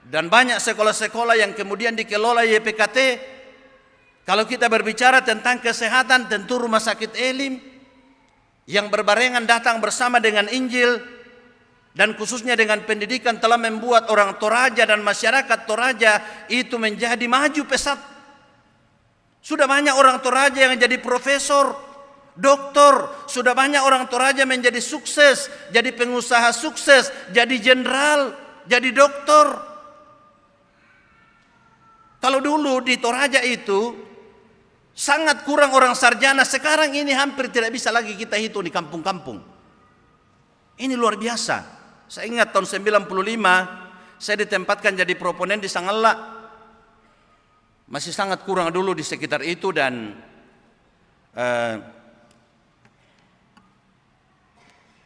dan banyak sekolah-sekolah yang kemudian dikelola YPKT. Kalau kita berbicara tentang kesehatan, tentu Rumah Sakit Elim yang berbarengan datang bersama dengan Injil dan khususnya dengan pendidikan telah membuat orang Toraja dan masyarakat Toraja itu menjadi maju pesat. Sudah banyak orang Toraja yang jadi profesor, doktor, sudah banyak orang Toraja menjadi sukses, jadi pengusaha sukses, jadi jenderal, jadi doktor. Kalau dulu di Toraja itu sangat kurang orang sarjana, sekarang ini hampir tidak bisa lagi kita hitung di kampung-kampung. Ini luar biasa. Saya ingat tahun 95 saya ditempatkan jadi proponen di Sangala. Masih sangat kurang dulu di sekitar itu dan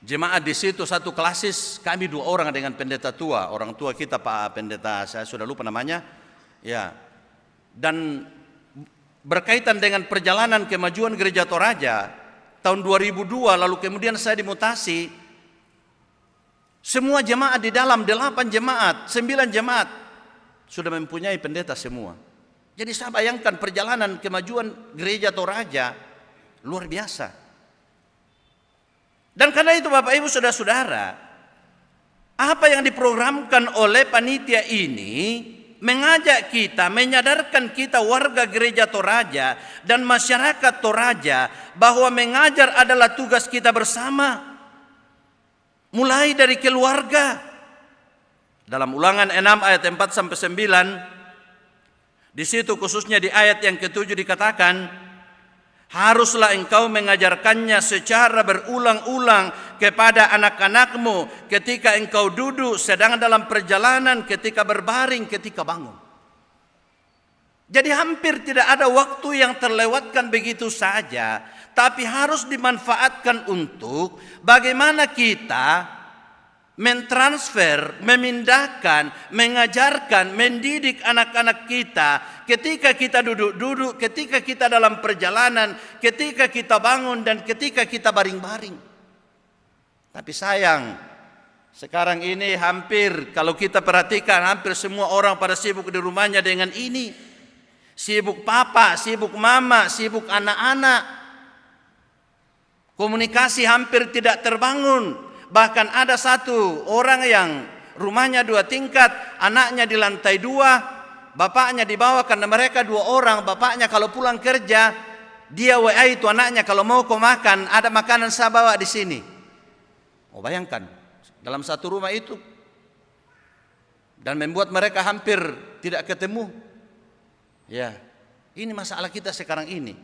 jemaat di situ satu klasis, kami 2 orang dengan pendeta tua, orang tua kita Pak Pendeta, saya sudah lupa namanya, ya. Dan berkaitan dengan perjalanan kemajuan Gereja Toraja tahun 2002, lalu kemudian saya dimutasi. Semua jemaat di dalam 8 jemaat, 9 jemaat sudah mempunyai pendeta semua. Jadi saya bayangkan perjalanan kemajuan Gereja Toraja luar biasa. Dan karena itu Bapak Ibu Saudara-saudara, apa yang diprogramkan oleh panitia ini mengajak kita, menyadarkan kita warga Gereja Toraja dan masyarakat Toraja bahwa mengajar adalah tugas kita bersama. Mulai dari keluarga. Dalam Ulangan 6 ayat 4 sampai 9, di situ khususnya di ayat yang ke-7 dikatakan, haruslah engkau mengajarkannya secara berulang-ulang kepada anak-anakmu ketika engkau duduk, sedang dalam perjalanan, ketika berbaring, ketika bangun. Jadi hampir tidak ada waktu yang terlewatkan begitu saja, tapi harus dimanfaatkan untuk bagaimana kita mentransfer, memindahkan, mengajarkan, mendidik anak-anak kita ketika kita duduk-duduk, ketika kita dalam perjalanan, ketika kita bangun, dan ketika kita baring-baring. Tapi sayang, sekarang ini hampir, kalau kita perhatikan, hampir semua orang pada sibuk di rumahnya dengan ini. Sibuk papa, sibuk mama, sibuk anak-anak. Komunikasi hampir tidak terbangun. Bahkan ada satu orang yang rumahnya 2 tingkat, anaknya di lantai 2, bapaknya di bawah karena mereka 2 orang. Bapaknya kalau pulang kerja, dia WA itu anaknya, kalau mau kau makan, ada makanan saya bawa di sini. Oh, bayangkan, dalam satu rumah itu. Dan membuat mereka hampir tidak ketemu. Ya, ini masalah kita sekarang ini.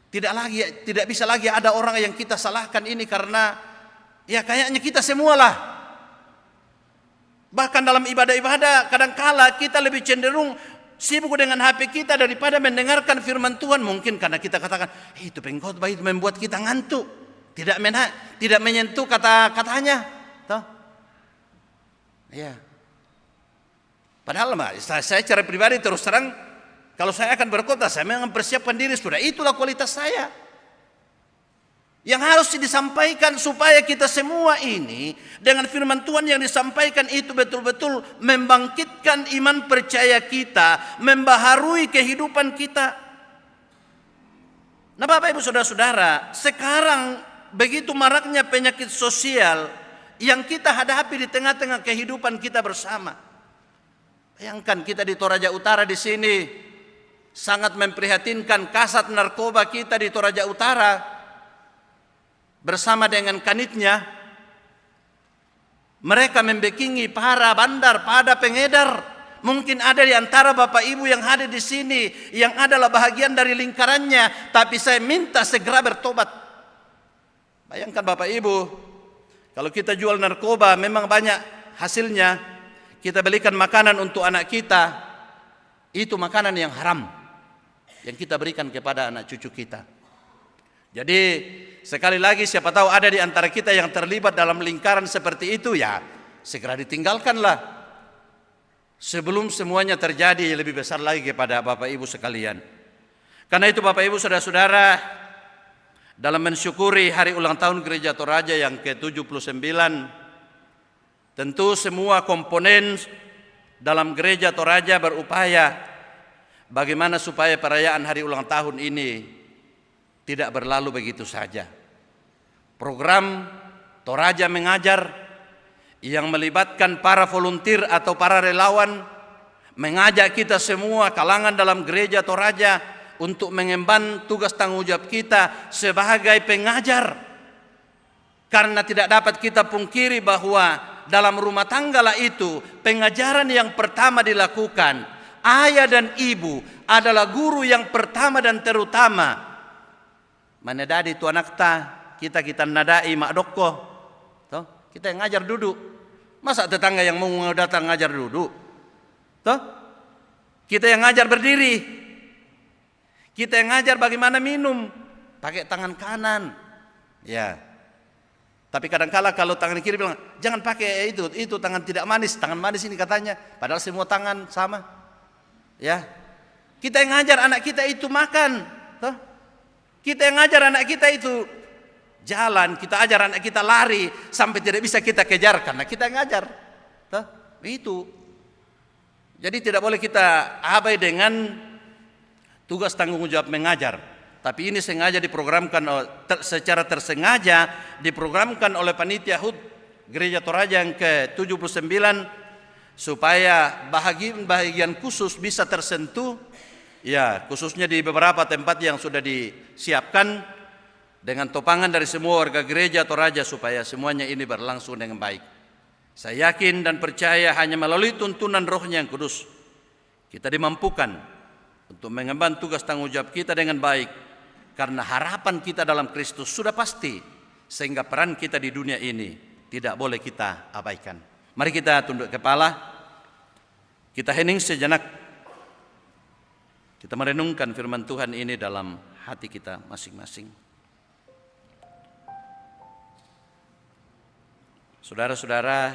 Tidak bisa lagi ada orang yang kita salahkan ini karena ya kayaknya kita semualah. Bahkan dalam ibadah-ibadah kadangkala kita lebih cenderung sibuk dengan HP kita daripada mendengarkan firman Tuhan. Mungkin karena kita katakan, itu pengkhotbah itu membuat kita ngantuk, tidak menyentuh kata-katanya. Toh? Ya. Padahal saya secara pribadi terus terang, kalau saya akan berkhotbah, saya memang mempersiapkan diri sudah. Itulah kualitas saya. Yang harus disampaikan supaya kita semua ini dengan firman Tuhan yang disampaikan itu betul-betul membangkitkan iman percaya kita, membaharui kehidupan kita. Nah, Bapak Ibu Saudara-saudara, sekarang begitu maraknya penyakit sosial yang kita hadapi di tengah-tengah kehidupan kita bersama. Bayangkan kita di Toraja Utara di sini sangat memprihatinkan kasat narkoba kita di Toraja Utara bersama dengan kanitnya. Mereka membekingi para bandar, pada pengedar. Mungkin ada di antara Bapak Ibu yang hadir di sini yang adalah bahagian dari lingkarannya, tapi saya minta segera bertobat. Bayangkan Bapak Ibu, kalau kita jual narkoba memang banyak hasilnya. Kita belikan makanan untuk anak kita, itu makanan yang haram yang kita berikan kepada anak cucu kita. Jadi sekali lagi siapa tahu ada di antara kita yang terlibat dalam lingkaran seperti itu, ya segera ditinggalkanlah sebelum semuanya terjadi lebih besar lagi kepada Bapak Ibu sekalian. Karena itu Bapak Ibu Saudara-saudara, dalam mensyukuri hari ulang tahun Gereja Toraja yang ke-79, tentu semua komponen dalam Gereja Toraja berupaya bagaimana supaya perayaan hari ulang tahun ini tidak berlalu begitu saja. Program Toraja Mengajar yang melibatkan para volunteer atau para relawan mengajak kita semua kalangan dalam Gereja Toraja untuk mengemban tugas tanggung jawab kita sebagai pengajar. Karena tidak dapat kita pungkiri bahwa dalam rumah tanggalah itu pengajaran yang pertama dilakukan. Ayah dan ibu adalah guru yang pertama dan terutama. Manedadi tu anak kita nadai mak dokko. Toh, kita yang ngajar duduk. Masa tetangga yang mau datang ngajar duduk? Toh? Kita yang ngajar berdiri. Kita yang ngajar bagaimana minum pakai tangan kanan. Ya. Tapi kadang-kala kalau tangan kiri bilang, jangan pakai itu tangan tidak manis. Tangan manis ini katanya, padahal semua tangan sama. Ya, kita yang ngajar anak kita itu makan, toh? Kita yang ngajar anak kita itu jalan, kita ajar anak kita lari sampai tidak bisa kita kejar karena kita yang ngajar, toh? Itu. Jadi tidak boleh kita abai dengan tugas tanggung jawab mengajar. Tapi ini sengaja diprogramkan secara tersengaja diprogramkan oleh panitia HUT Gereja Toraja yang ke-79 supaya bahagian khusus bisa tersentuh, ya khususnya di beberapa tempat yang sudah disiapkan dengan topangan dari semua warga Gereja Toraja supaya semuanya ini berlangsung dengan baik. Saya yakin dan percaya hanya melalui tuntunan Roh-Nya yang kudus kita dimampukan untuk mengemban tugas tanggung jawab kita dengan baik, karena harapan kita dalam Kristus sudah pasti, sehingga peran kita di dunia ini tidak boleh kita abaikan. Mari kita tunduk kepala, kita hening sejenak, kita merenungkan firman Tuhan ini dalam hati kita masing-masing. Saudara-saudara,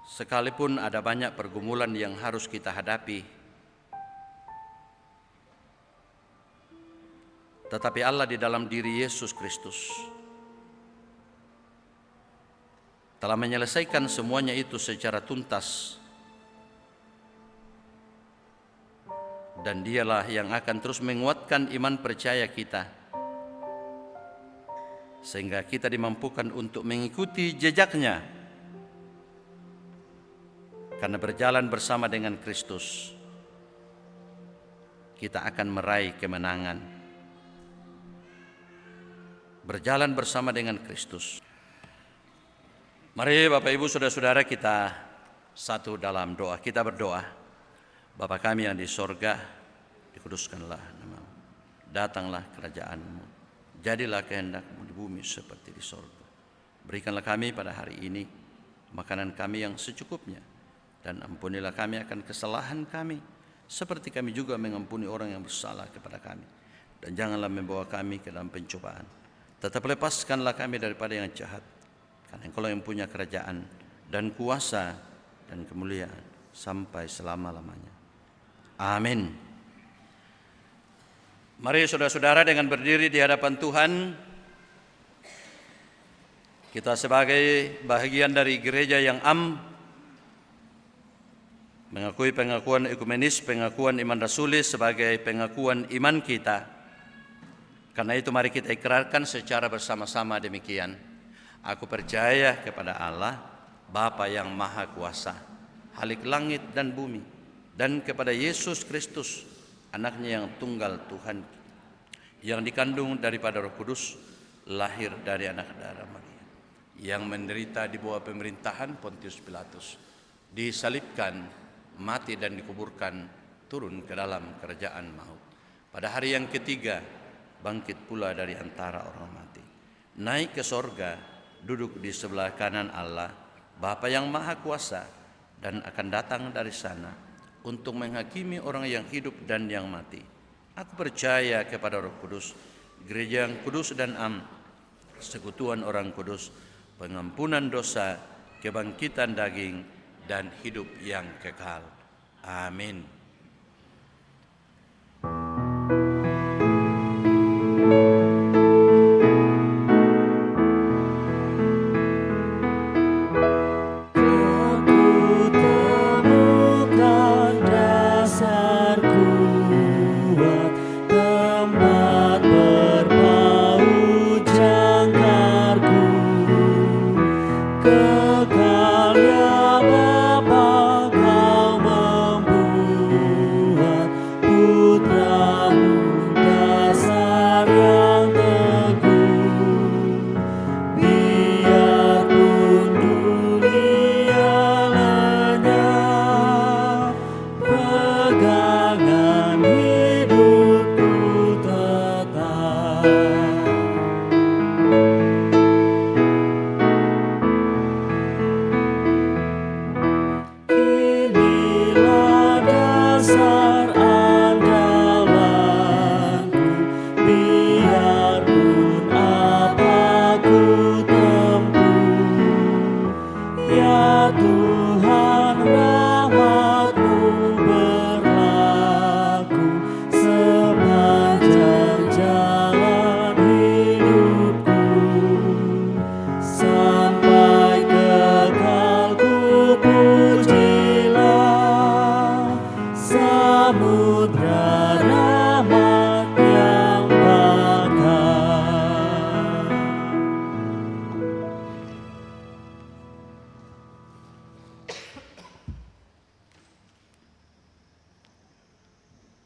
sekalipun ada banyak pergumulan yang harus kita hadapi, tetapi Allah di dalam diri Yesus Kristus telah menyelesaikan semuanya itu secara tuntas, dan Dialah yang akan terus menguatkan iman percaya kita sehingga kita dimampukan untuk mengikuti jejaknya, karena berjalan bersama dengan Kristus kita akan meraih kemenangan. Berjalan bersama dengan Kristus. Mari Bapak Ibu Saudara-saudara kita satu dalam doa. Kita berdoa. Bapa kami yang di sorga, dikuduskanlah namamu. Datanglah kerajaan-Mu. Jadilah kehendak-Mu di bumi seperti di sorga. Berikanlah kami pada hari ini makanan kami yang secukupnya. Dan ampunilah kami akan kesalahan kami, seperti kami juga mengampuni orang yang bersalah kepada kami. Dan janganlah membawa kami ke dalam pencobaan. Tetap lepaskanlah kami daripada yang jahat. Karena Engkau yang punya kerajaan dan kuasa dan kemuliaan sampai selama-lamanya. Amin. Mari saudara-saudara dengan berdiri di hadapan Tuhan. Kita sebagai bagian dari gereja yang mengakui pengakuan ekumenis, pengakuan iman rasulis sebagai pengakuan iman kita. Karena itu mari kita ikrarkan secara bersama-sama demikian. Aku percaya kepada Allah, Bapa yang Maha Kuasa, Khalik langit dan bumi, dan kepada Yesus Kristus, anaknya yang tunggal Tuhan, yang dikandung daripada Roh Kudus, lahir dari anak darah Maria, yang menderita di bawah pemerintahan Pontius Pilatus, disalibkan, mati dan dikuburkan, turun ke dalam kerajaan maut. Pada hari yang ketiga, bangkit pula dari antara orang mati, naik ke sorga, duduk di sebelah kanan Allah, Bapa yang Maha Kuasa, dan akan datang dari sana untuk menghakimi orang yang hidup dan yang mati. Aku percaya kepada Roh Kudus, gereja yang kudus dan sekutuan orang kudus, pengampunan dosa, kebangkitan daging, dan hidup yang kekal. Amin.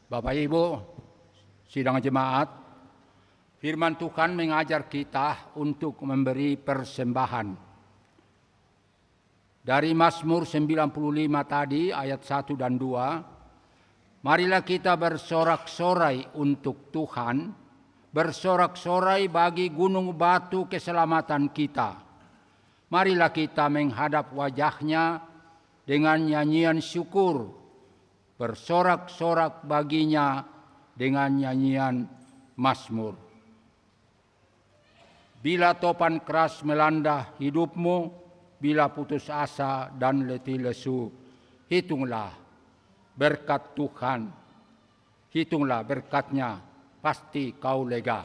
Bapak Ibu, sidang jemaat, firman Tuhan mengajar kita untuk memberi persembahan. Dari Mazmur 95 tadi ayat 1 dan 2, marilah kita bersorak-sorai untuk Tuhan, bersorak-sorai bagi gunung batu keselamatan kita. Marilah kita menghadap wajah-Nya dengan nyanyian syukur, bersorak-sorak baginya dengan nyanyian Mazmur. Bila topan keras melanda hidupmu, bila putus asa dan letih lesu, hitunglah berkat Tuhan, hitunglah berkat-Nya, pasti kau lega.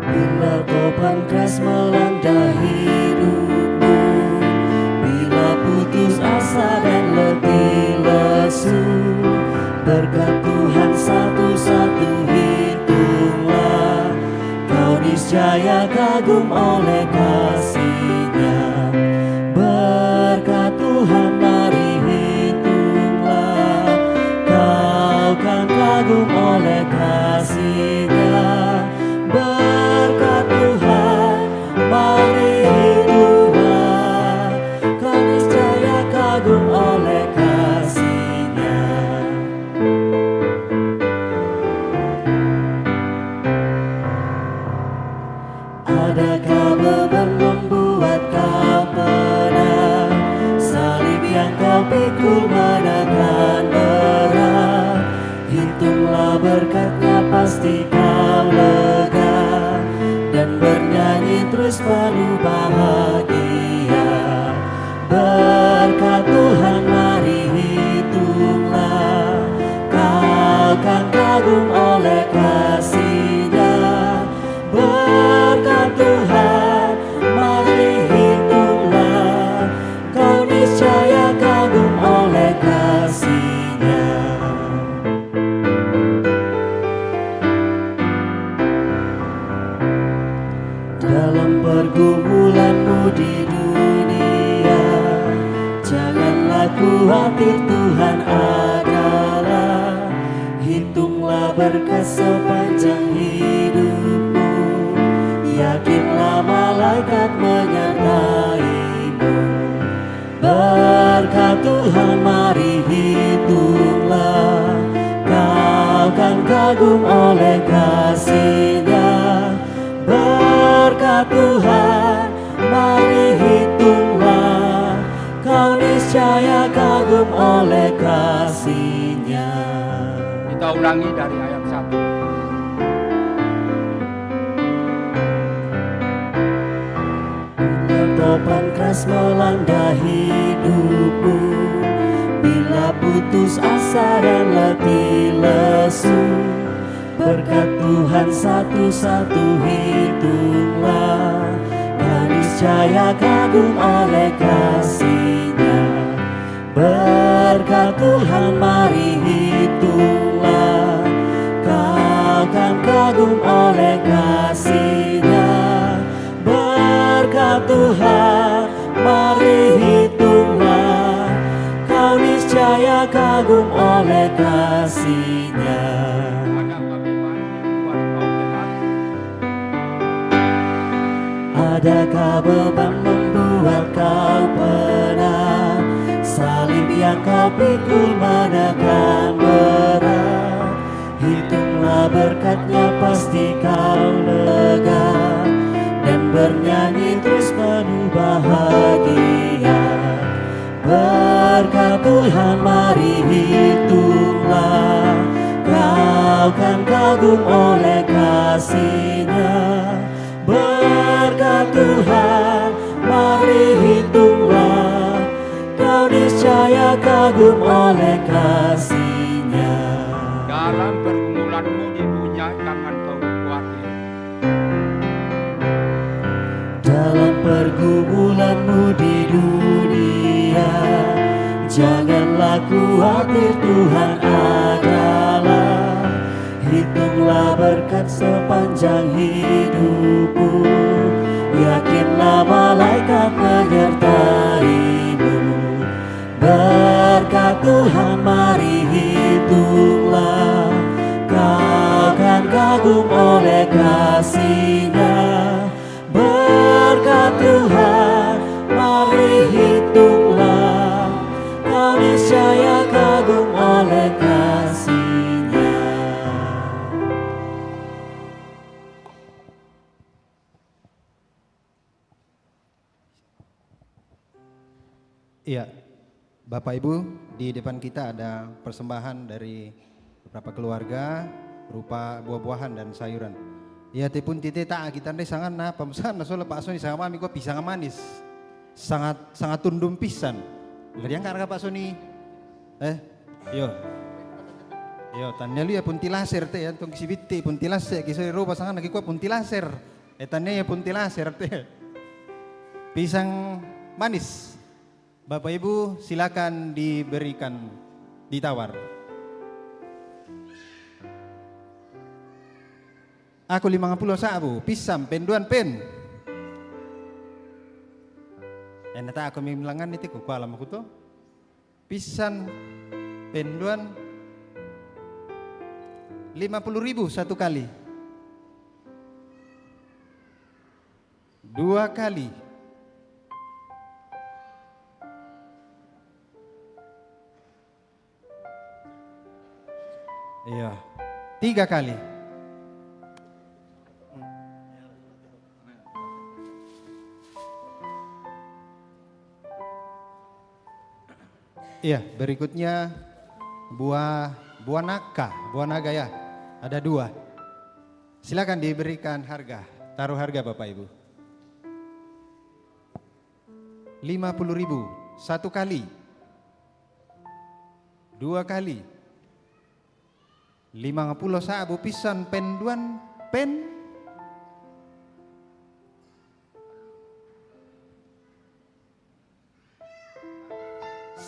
Bila topan keras melanda hidupmu, bila putus asa dan letih lesu, berkat Tuhan satu-satu hitunglah, kau niscaya kagum oleh kasih-Nya. Berkat Tuhan kagum oleh kasih-Nya. Berkat Tuhan, mari hiduplah, kau niscaya kagum oleh kasih-Nya. Adakah beban membuat kau penat? Salib yang kau pikul menekan berat. Hitunglah berkatnya, pasti kau lega, dan bernyanyi terus penuh bahagia. Berkat Tuhan mari hitunglah, kau kan kagum oleh kasih-Nya. Berkat Tuhan mari hitunglah, kau niscaya kagum oleh kasih-Nya. Dalam pergumulanmu di dunia, janganlah khawatir, Tuhan adalah. Hitunglah berkat sepanjang hidupmu, yakinlah malaikat menyertaimu. Berkat Tuhan mari hitunglah, kau kan kagum oleh kasih-Nya. Berkat Tuhan mari hitunglah, kau niscaya kagum oleh kasih-Nya. Kita ulangi dari ayat 1. Bila topan keras melanda hidupmu, bila putus asa dan letih lesu, berkat Tuhan satu-satu hitunglah, kau niscaya kagum oleh kasih-Nya. Berkat Tuhan mari hitunglah, kau kan kagum oleh kasih-Nya. Berkat Tuhan mari hitunglah, kau niscaya kagum oleh kasih-Nya. Adakah beban membuat kau penat? Salib yang kau pikul menekan berat. Hitunglah berkatnya, pasti kau lega, dan bernyanyi terus penuh bahagia. Berkat Tuhan mari hitunglah, kau kan kagum oleh kasih-Nya. Berkat Tuhan mari hitunglah, kau niscaya kagum oleh kasih-Nya. Dalam pergumulanmu di dunia jangan kau khawatir. Dalam pergumulanmu di dunia, janganlah khawatir, Tuhan adalah. Hitunglah berkat sepanjang hidupmu, yakinlah malaikat menyertaimu. Berkat Tuhan mari hitunglah, kau kan kagum oleh kasih-Nya. Berkat Tuhan mari hitunglah, kau niscaya kagum oleh kasih-Nya. Iya, Bapak Ibu, di depan kita ada persembahan dari beberapa keluarga berupa buah-buahan dan sayuran. Ya, tepun tite tak kita ndai sangat na pemesan soalnya Pak Soni sangat mami kok pisang manis. Sangat tundum pisan. Lariang karena Pak Soni. Yo. Yo, tanya lu ya punti laser teh ya, tong kisibiti punti laser kisah roba sangat lagi kok punti laser. Tanya ya punti laser teh. Pisang manis. Bapak Ibu silakan diberikan, ditawar. Aku 50 sabu, pisang penduan pen. Nata aku milangan itu ku alam aku tuh. Pisang penduan 50.000 satu kali. 2 kali. Iya. 3 kali. Iya, berikutnya buah naga ya. Ada 2. Silakan diberikan harga. Taruh harga Bapak Ibu. 50.000 satu kali. 2 kali. 50 sabu pisan penduan pen.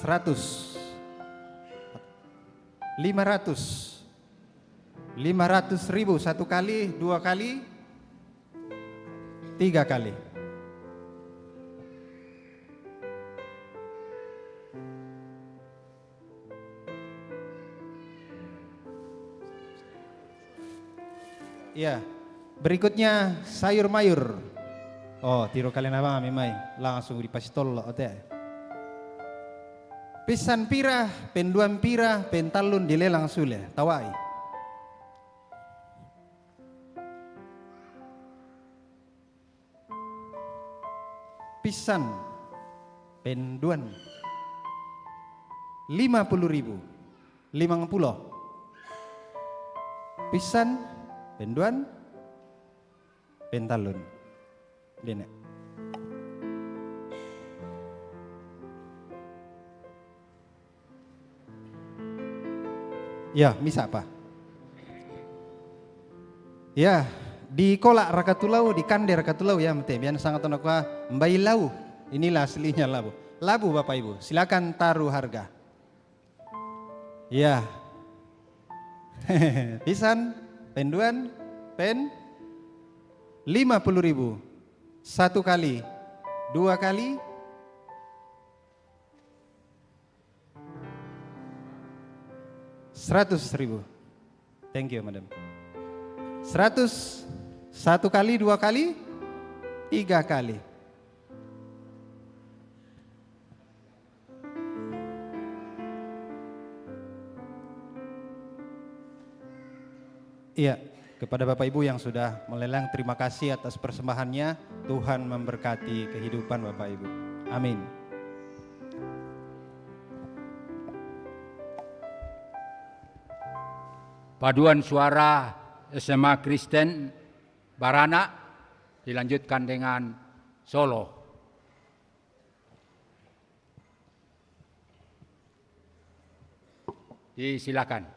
100. 500.000 satu kali, 2 kali, 3 kali. Ya, berikutnya sayur mayur. Oh, tiro kalian apa memang langsung dipasih tol ote. Pisan pira, penduan pira, pentalun dilelang sule, tawai. Pisan, penduan, 50.000, 50. Pisan, penduan, pentalun, dene. Ya, misa apa? Ya, di kolak rakatulau, di kande rakatulau ya, mete. Biar sangat onokwa mbai lau. Inilah aslinya labu. Labu Bapak Ibu, silakan taruh harga. Ya. Pisan, penduan, pen 50.000. Satu kali, 2 kali, 100.000. Thank you, madam. 100, 1 kali, 2 kali, 3 kali. Iya, kepada Bapak Ibu yang sudah melelang, terima kasih atas persembahannya. Tuhan memberkati kehidupan Bapak Ibu. Amin. Paduan suara SMA Kristen Barana dilanjutkan dengan solo. Disilakan.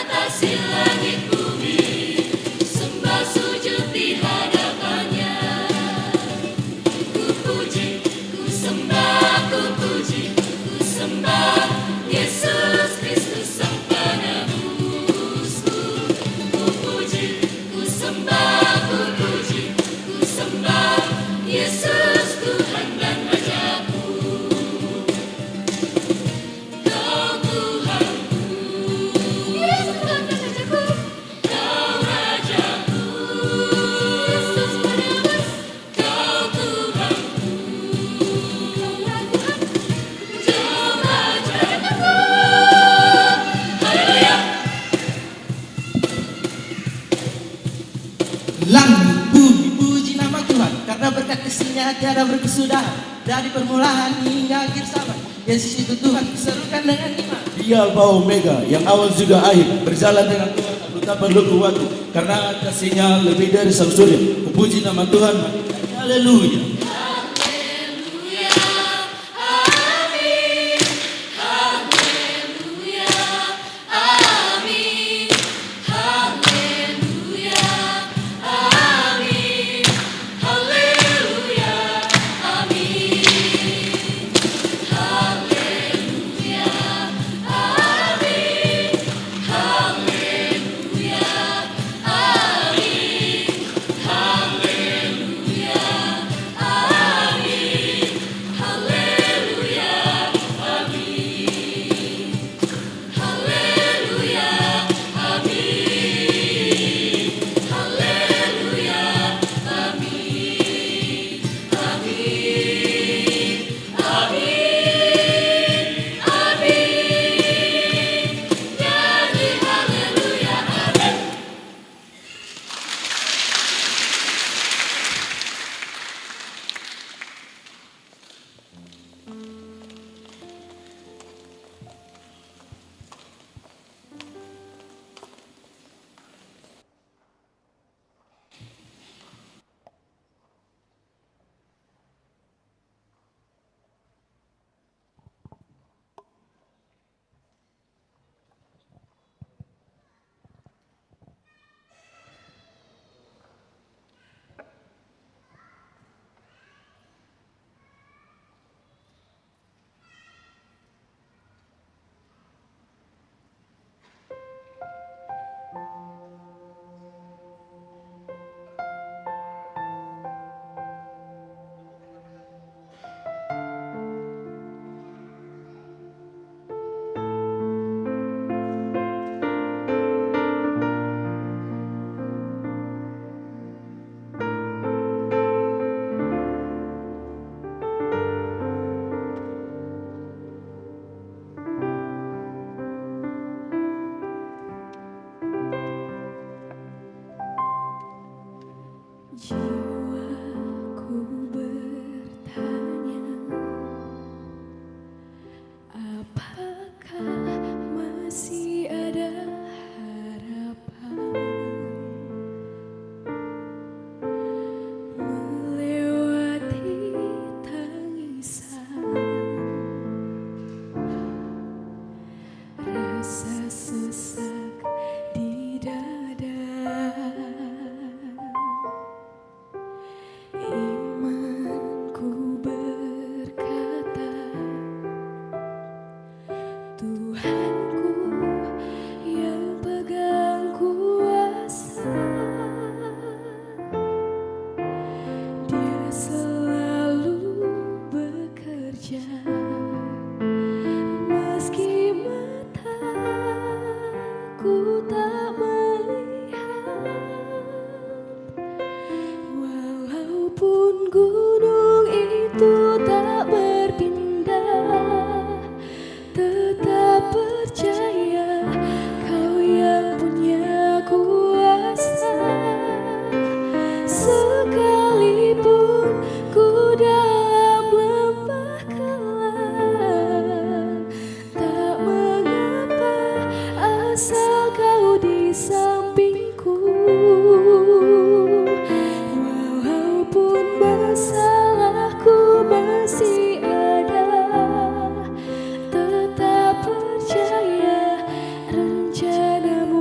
mengatasi langit bumi, sembah sujud di hadapannya. Ku puji, ku sembah, ku puji, ku sembah Yesus Kristus Sang Penebusku. Ku puji, ku sembah, ku puji, ku sembah Yesus Tuhan dan Rajaku. Kau Tuhanku, Yesus Tuhan dan Rajaku. Kau Rajaku, Yesus Penebus. Kau Tuhanku, Kau Rajaku. Haleluya. Langit bumi puji nama Tuhan, karena berkat kasih-Nya tiada berkesudahan. Dari permulaan hingga akhir zaman, Yesus itu Tuhan, serukan dengan iman. Dia Alfa Omega, yang awal juga akhir. Berjalan dengan Tuhan, aku tak perlu kuat, karena kasih-Nya lebih dari sang surya. Puji nama Tuhan, haleluya. Haleluya, amin. Haleluya, amin. Haleluya, amin. Haleluya, amin. Haleluya, amin. Haleluya, amin. Haleluya, amin. Haleluya, amin. Haleluya, amin. Haleluya, amin. Amin. Amin. Amin. Nyanyi haleluya, amin. Jiwaku bertanya, apakah masih ada harapan melewati tangisan, rasa sesak di dada. Imanku berkata, Tuhanku yang pegang kuasa, Dia selalu bekerja meski mataku tak melihat. Walaupun gunung itu tak berpindah, tetap percaya Kau yang punya kuasa. Sekalipun ku dalam lembah kelam, tak mengapa asal Kau di sampingku. Walaupun masalahku masih ada, tetap percaya rencanamu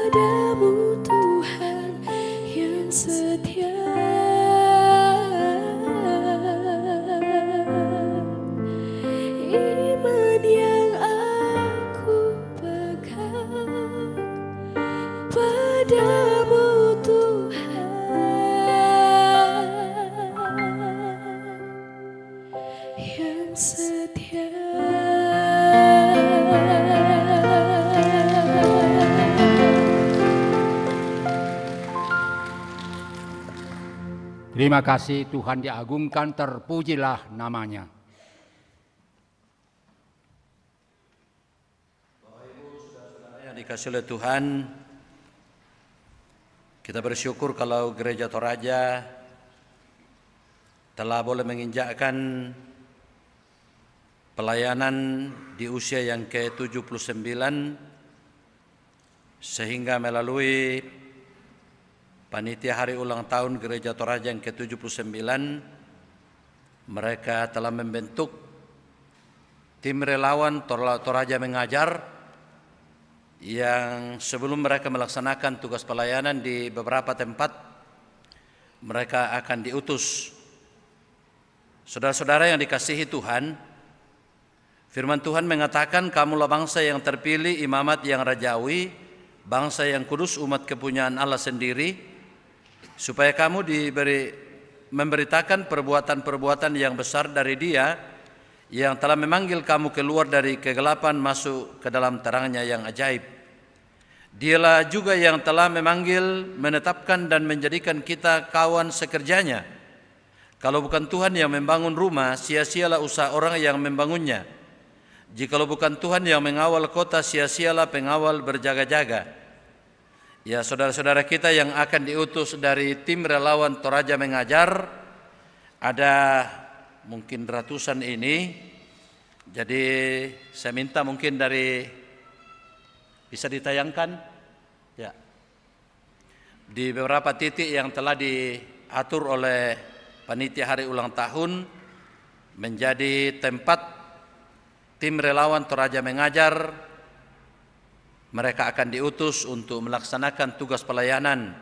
padamu Tuhan yang setia. Iman yang aku pegang padamu Tuhan yang setia. Terima kasih, Tuhan diagungkan, terpujilah namanya. Yang dikasih oleh Tuhan, kita bersyukur kalau Gereja Toraja telah boleh menginjakkan pelayanan di usia yang ke-79 sehingga melalui panitia hari ulang tahun Gereja Toraja yang ke-79 mereka telah membentuk tim relawan Toraja Mengajar yang sebelum mereka melaksanakan tugas pelayanan di beberapa tempat mereka akan diutus. Saudara-saudara yang dikasihi Tuhan, firman Tuhan mengatakan, kamulah bangsa yang terpilih, imamat yang rajawi, bangsa yang kudus, umat kepunyaan Allah sendiri, supaya kamu memberitakan perbuatan-perbuatan yang besar dari Dia yang telah memanggil kamu keluar dari kegelapan masuk ke dalam terangnya yang ajaib. Dialah juga yang telah memanggil, menetapkan dan menjadikan kita kawan sekerjanya. Kalau bukan Tuhan yang membangun rumah, sia-sialah usaha orang yang membangunnya. Jikalau bukan Tuhan yang mengawal kota, sia-sialah pengawal berjaga-jaga. Ya, saudara-saudara kita yang akan diutus dari tim relawan Toraja Mengajar, ada mungkin ratusan ini. Jadi saya minta mungkin bisa ditayangkan ya, di beberapa titik yang telah diatur oleh panitia hari ulang tahun menjadi tempat tim relawan Toraja Mengajar. Mereka akan diutus untuk melaksanakan tugas pelayanan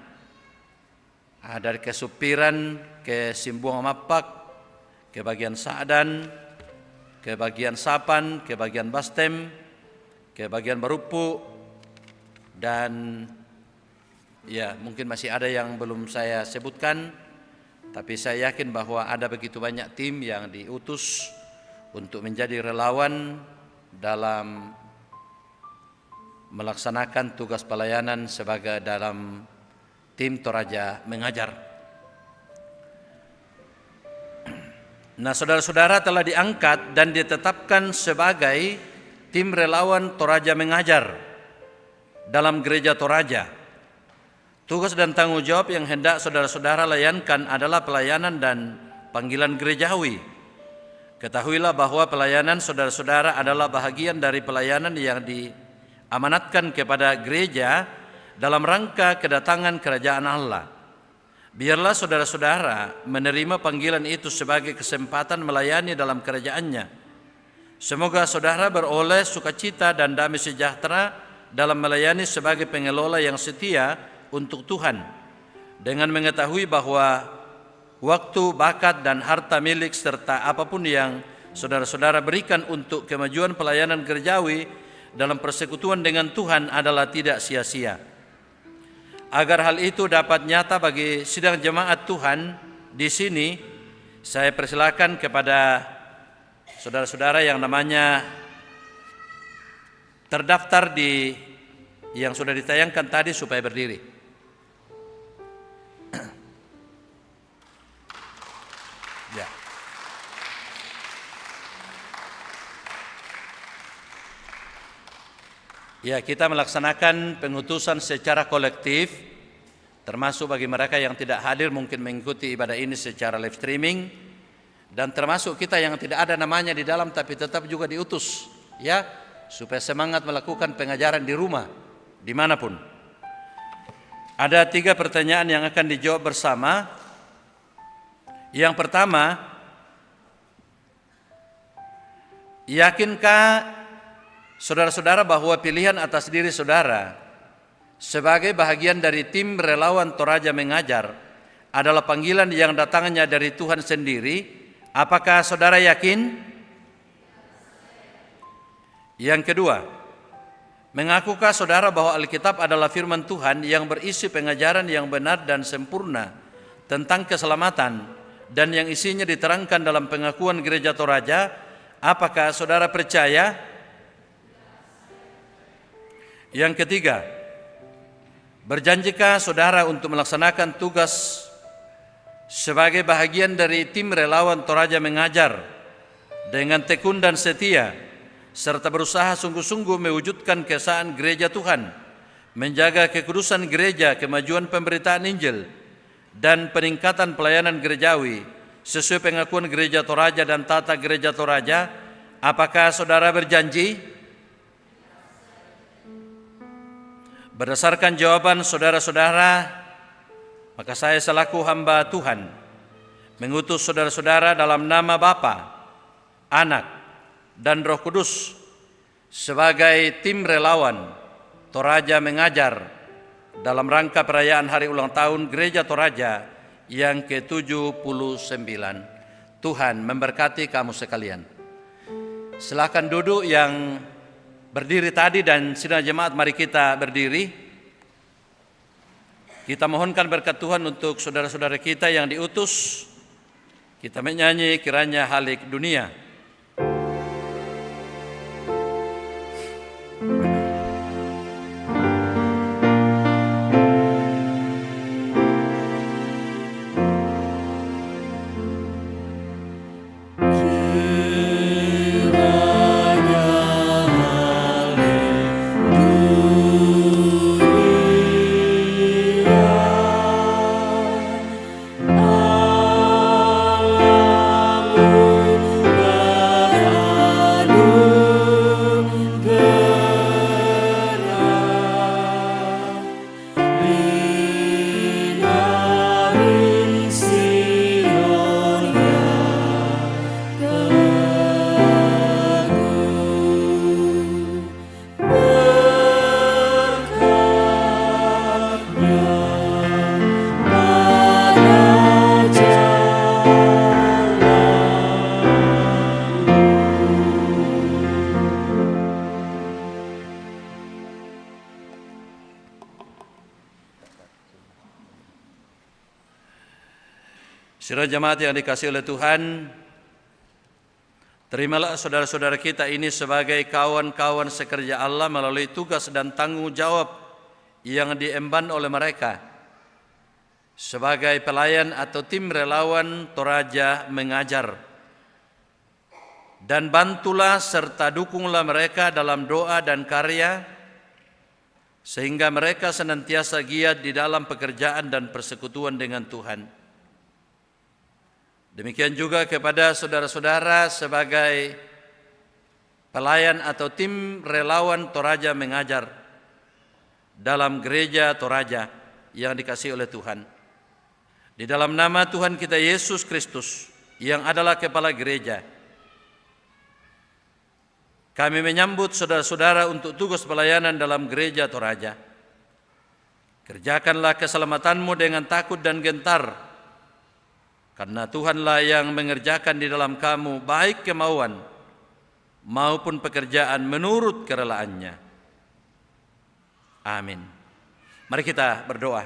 dari kesupiran ke Simbuang Mapak, ke bagian Sa'dan, ke bagian Sapan, ke bagian Bastem, ke bagian Barupu, dan ya mungkin masih ada yang belum saya sebutkan, tapi saya yakin bahwa ada begitu banyak tim yang diutus untuk menjadi relawan dalam melaksanakan tugas pelayanan sebagai dalam tim Toraja Mengajar. Nah, saudara-saudara telah diangkat dan ditetapkan sebagai tim relawan Toraja Mengajar dalam Gereja Toraja. Tugas dan tanggung jawab yang hendak saudara-saudara layankan adalah pelayanan dan panggilan gerejawi. Ketahuilah bahwa pelayanan saudara-saudara adalah bahagian dari pelayanan yang diamanatkan kepada gereja dalam rangka kedatangan kerajaan Allah. Biarlah saudara-saudara menerima panggilan itu sebagai kesempatan melayani dalam kerajaannya. Semoga saudara beroleh sukacita dan damai sejahtera dalam melayani sebagai pengelola yang setia untuk Tuhan, dengan mengetahui bahwa waktu, bakat, dan harta milik serta apapun yang saudara-saudara berikan untuk kemajuan pelayanan gerejawi dalam persekutuan dengan Tuhan adalah tidak sia-sia. Agar hal itu dapat nyata bagi sidang jemaat Tuhan di sini, saya persilakan kepada saudara-saudara yang namanya terdaftar yang sudah ditayangkan tadi supaya berdiri. Ya. Ya, kita melaksanakan pengutusan secara kolektif, termasuk bagi mereka yang tidak hadir mungkin mengikuti ibadah ini secara live streaming, dan termasuk kita yang tidak ada namanya di dalam tapi tetap juga diutus, ya, supaya semangat melakukan pengajaran di rumah, dimanapun. Ada 3 pertanyaan yang akan dijawab bersama. Yang pertama, yakinkah saudara-saudara bahwa pilihan atas diri saudara sebagai bahagian dari tim relawan Toraja Mengajar adalah panggilan yang datangnya dari Tuhan sendiri. Apakah saudara yakin? Yang kedua, mengakukah saudara bahwa Alkitab adalah firman Tuhan yang berisi pengajaran yang benar dan sempurna tentang keselamatan dan yang isinya diterangkan dalam pengakuan Gereja Toraja? Apakah saudara percaya? Yang ketiga, berjanjikah saudara untuk melaksanakan tugas sebagai bahagian dari tim relawan Toraja Mengajar dengan tekun dan setia, serta berusaha sungguh-sungguh mewujudkan keesaan gereja Tuhan, menjaga kekudusan gereja, kemajuan pemberitaan Injil, dan peningkatan pelayanan gerejawi sesuai pengakuan Gereja Toraja dan tata Gereja Toraja? Apakah saudara berjanji? Berdasarkan jawaban saudara-saudara, maka saya selaku hamba Tuhan mengutus saudara-saudara dalam nama Bapa, Anak, dan Roh Kudus sebagai tim relawan Toraja Mengajar dalam rangka perayaan hari ulang tahun Gereja Toraja yang ke-79. Tuhan memberkati kamu sekalian. Silakan duduk yang berdiri tadi dan sidang jemaat, mari kita berdiri. Kita mohonkan berkat Tuhan untuk saudara-saudara kita yang diutus. Kita menyanyi kiranya halik dunia. Saudara jemaat yang dikasihi oleh Tuhan, terimalah saudara-saudara kita ini sebagai kawan-kawan sekerja Allah melalui tugas dan tanggung jawab yang diemban oleh mereka sebagai pelayan atau tim relawan Toraja Mengajar. Dan bantulah serta dukunglah mereka dalam doa dan karya sehingga mereka senantiasa giat di dalam pekerjaan dan persekutuan dengan Tuhan. Demikian juga kepada saudara-saudara sebagai pelayan atau tim relawan Toraja Mengajar dalam Gereja Toraja yang dikasihi oleh Tuhan. Di dalam nama Tuhan kita Yesus Kristus yang adalah kepala gereja, kami menyambut saudara-saudara untuk tugas pelayanan dalam Gereja Toraja. Kerjakanlah keselamatanmu dengan takut dan gentar, karena Tuhanlah yang mengerjakan di dalam kamu baik kemauan maupun pekerjaan menurut kerelaannya. Amin. Mari kita berdoa.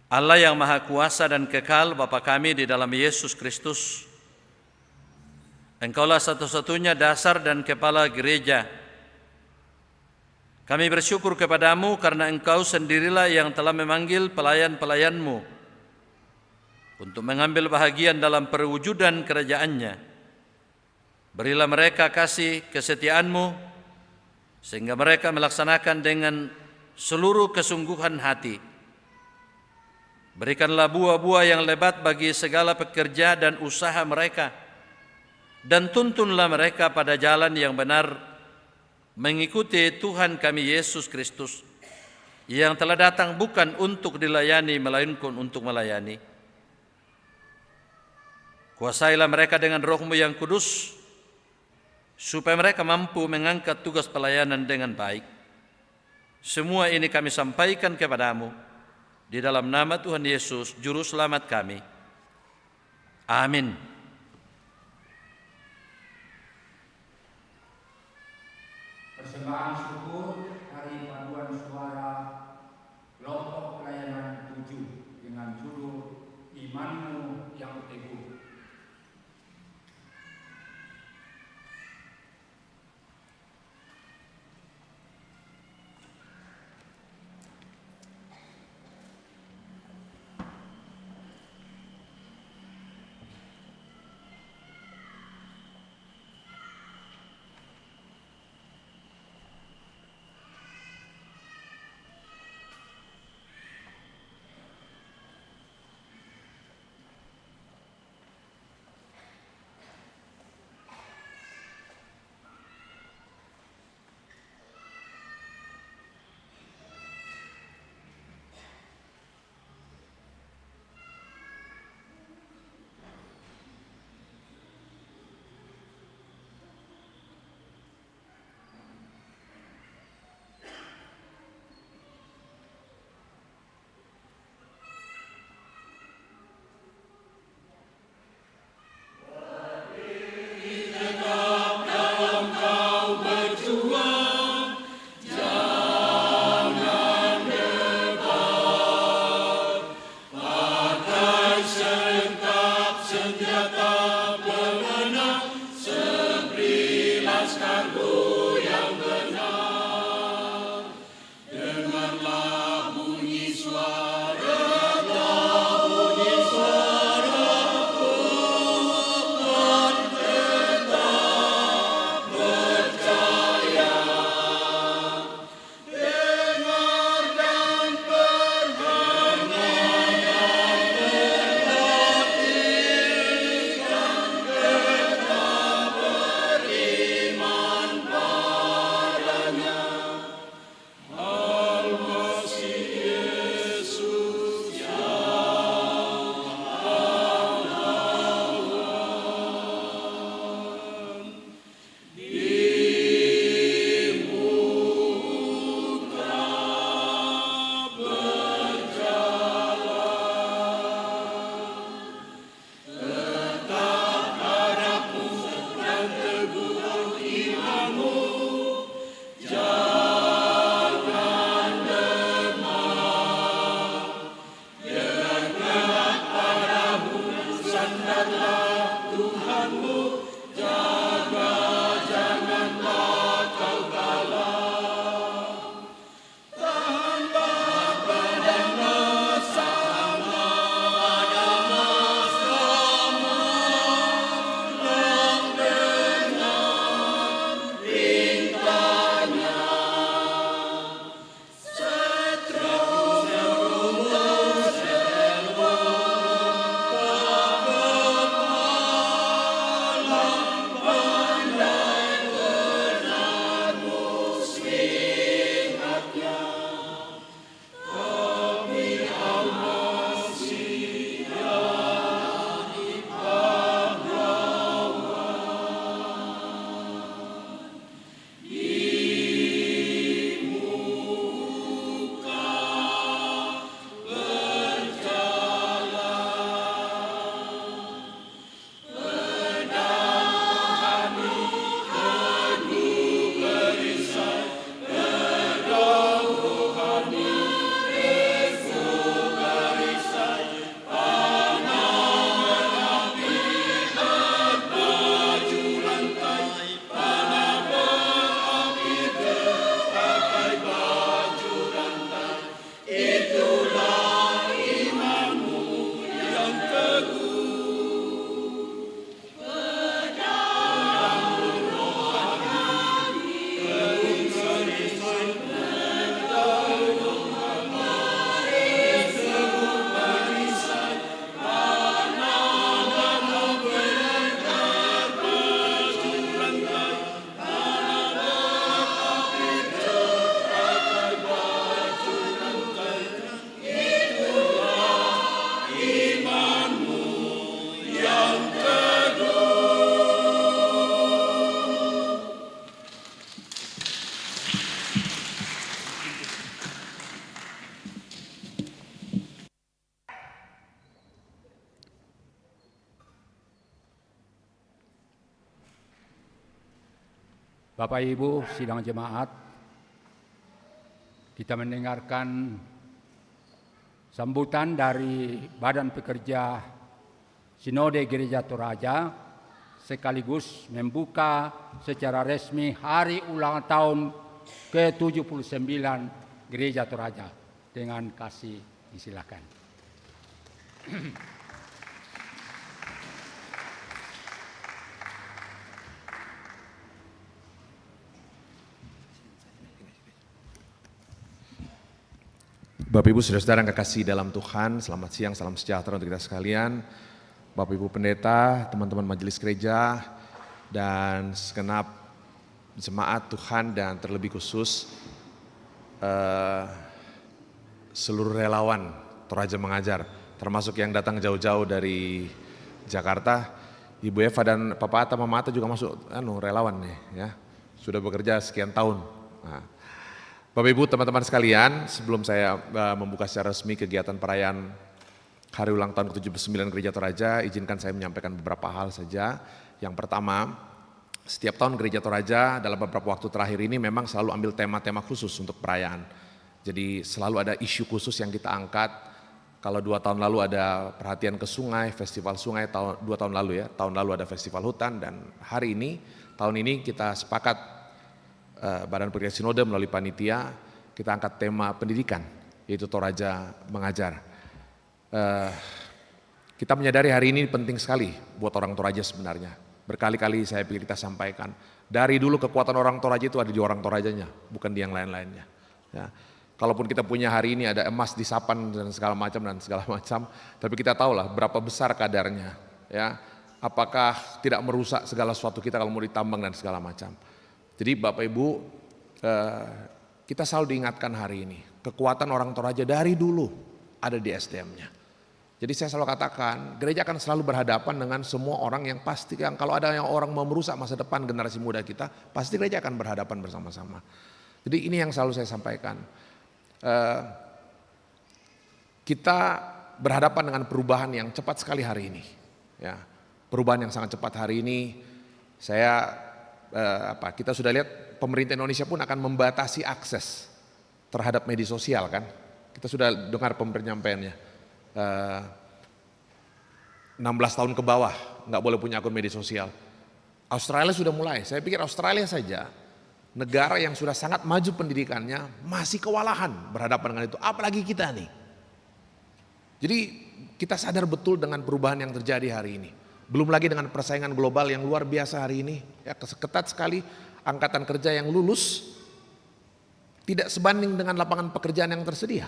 Allah yang Maha Kuasa dan Kekal, Bapa kami di dalam Yesus Kristus, Engkaulah satu-satunya dasar dan kepala gereja. Kami bersyukur kepadamu karena Engkau sendirilah yang telah memanggil pelayan-pelayan-Mu untuk mengambil bahagian dalam perwujudan kerajaan-Nya. Berilah mereka kasih kesetiaan-Mu sehingga mereka melaksanakan dengan seluruh kesungguhan hati. Berikanlah buah-buah yang lebat bagi segala pekerja dan usaha mereka, dan tuntunlah mereka pada jalan yang benar mengikuti Tuhan kami Yesus Kristus yang telah datang bukan untuk dilayani melainkan untuk melayani. Kuasailah mereka dengan Roh-Mu yang kudus supaya mereka mampu mengangkat tugas pelayanan dengan baik. Semua ini kami sampaikan kepadamu di dalam nama Tuhan Yesus, Juru Selamat kami. Amin. Persembahan syukur hari paduan suara kelompok pelayanan 7 dengan judul Imanmu yang Teguh. Bapak Ibu sidang jemaat, kita mendengarkan sambutan dari Badan Pekerja Sinode Gereja Toraja sekaligus membuka secara resmi hari ulang tahun ke-79 Gereja Toraja. Dengan kasih disilakan. Bapak Ibu saudara-saudara yang kekasih dalam Tuhan, selamat siang, salam sejahtera untuk kita sekalian. Bapak Ibu pendeta, teman-teman majelis gereja, dan segenap jemaat Tuhan dan terlebih khusus seluruh relawan Toraja Mengajar, termasuk yang datang jauh-jauh dari Jakarta. Ibu Eva dan Papa Atta, Mama Atta juga masuk relawan nih, ya. Sudah bekerja sekian tahun. Nah, Bapak Ibu, teman-teman sekalian, sebelum saya membuka secara resmi kegiatan perayaan hari ulang tahun ke-79 Gereja Toraja, izinkan saya menyampaikan beberapa hal saja. Yang pertama, setiap tahun Gereja Toraja dalam beberapa waktu terakhir ini memang selalu ambil tema-tema khusus untuk perayaan. Jadi selalu ada isu khusus yang kita angkat. Kalau 2 tahun lalu ada perhatian ke sungai, festival sungai, 2 tahun lalu ya, tahun lalu ada festival hutan, dan hari ini, tahun ini kita sepakat Badan Pekerja Sinode melalui panitia, kita angkat tema pendidikan, yaitu Toraja Mengajar. Kita menyadari hari ini penting sekali buat orang Toraja sebenarnya. Berkali-kali saya pikir kita sampaikan, dari dulu kekuatan orang Toraja itu ada di orang Torajanya, bukan di yang lain-lainnya. Ya. Kalaupun kita punya hari ini ada emas di Sapan dan segala macam, tapi kita tahulah berapa besar kadarnya. Ya. Apakah tidak merusak segala sesuatu kita kalau mau ditambang dan segala macam. Jadi Bapak Ibu, kita selalu diingatkan hari ini, kekuatan orang Toraja dari dulu ada di SDM-nya. Jadi saya selalu katakan, gereja akan selalu berhadapan dengan semua orang yang pasti, kalau ada yang orang mau merusak masa depan generasi muda kita, pasti gereja akan berhadapan bersama-sama. Jadi ini yang selalu saya sampaikan. Kita berhadapan dengan perubahan yang cepat sekali hari ini. Ya, perubahan yang sangat cepat hari ini, kita sudah lihat pemerintah Indonesia pun akan membatasi akses terhadap media sosial kan. Kita sudah dengar penyampaiannya. 16 tahun ke bawah nggak boleh punya akun media sosial. Australia sudah mulai. Saya pikir Australia saja, negara yang sudah sangat maju pendidikannya, masih kewalahan berhadapan dengan itu. Apalagi kita nih. Jadi kita sadar betul dengan perubahan yang terjadi hari ini. Belum lagi dengan persaingan global yang luar biasa hari ini, ya, ketat sekali angkatan kerja yang lulus tidak sebanding dengan lapangan pekerjaan yang tersedia.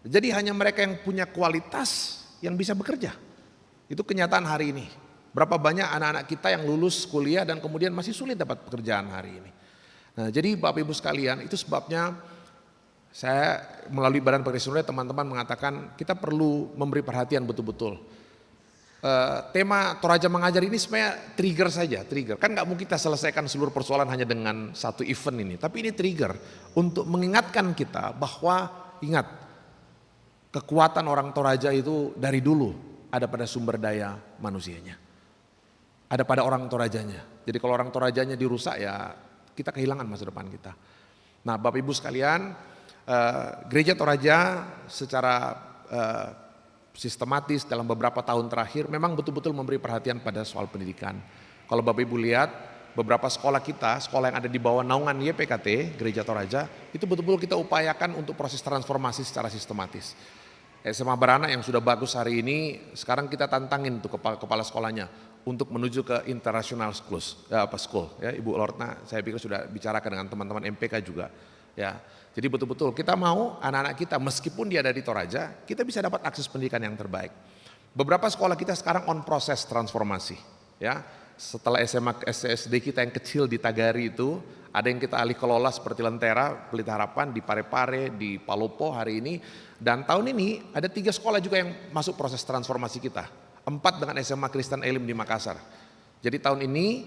Jadi hanya mereka yang punya kualitas yang bisa bekerja. Itu kenyataan hari ini. Berapa banyak anak-anak kita yang lulus kuliah dan kemudian masih sulit dapat pekerjaan hari ini. Nah, jadi Bapak Ibu sekalian, itu sebabnya saya melalui Badan Pekerja Sinode teman-teman mengatakan kita perlu memberi perhatian betul-betul. Tema Toraja Mengajar ini sebenarnya trigger saja, trigger. Kan nggak mungkin kita selesaikan seluruh persoalan hanya dengan satu event ini. Tapi ini trigger untuk mengingatkan kita bahwa ingat, kekuatan orang Toraja itu dari dulu ada pada sumber daya manusianya. Ada pada orang Torajanya. Jadi kalau orang Torajanya dirusak ya kita kehilangan masa depan kita. Nah Bapak Ibu sekalian, Gereja Toraja secara sistematis dalam beberapa tahun terakhir memang betul-betul memberi perhatian pada soal pendidikan. Kalau Bapak Ibu lihat beberapa sekolah kita, sekolah yang ada di bawah naungan YPKT, Gereja Toraja, itu betul-betul kita upayakan untuk proses transformasi secara sistematis. SMA Beranak yang sudah bagus hari ini, sekarang kita tantangin untuk kepala sekolahnya untuk menuju ke international school. Ya, Ibu Lorna, saya pikir sudah bicarakan dengan teman-teman MPK juga. Ya, jadi betul-betul kita mau anak-anak kita meskipun dia ada di Toraja, kita bisa dapat akses pendidikan yang terbaik. Beberapa sekolah kita sekarang on proses transformasi. Ya, setelah SMA SD kita yang kecil di Tagari itu, ada yang kita alih kelola seperti Lentera, Pelita Harapan, di Parepare, di Palopo hari ini. Dan tahun ini ada 3 sekolah juga yang masuk proses transformasi kita. 4 dengan SMA Kristen Elim di Makassar. Jadi tahun ini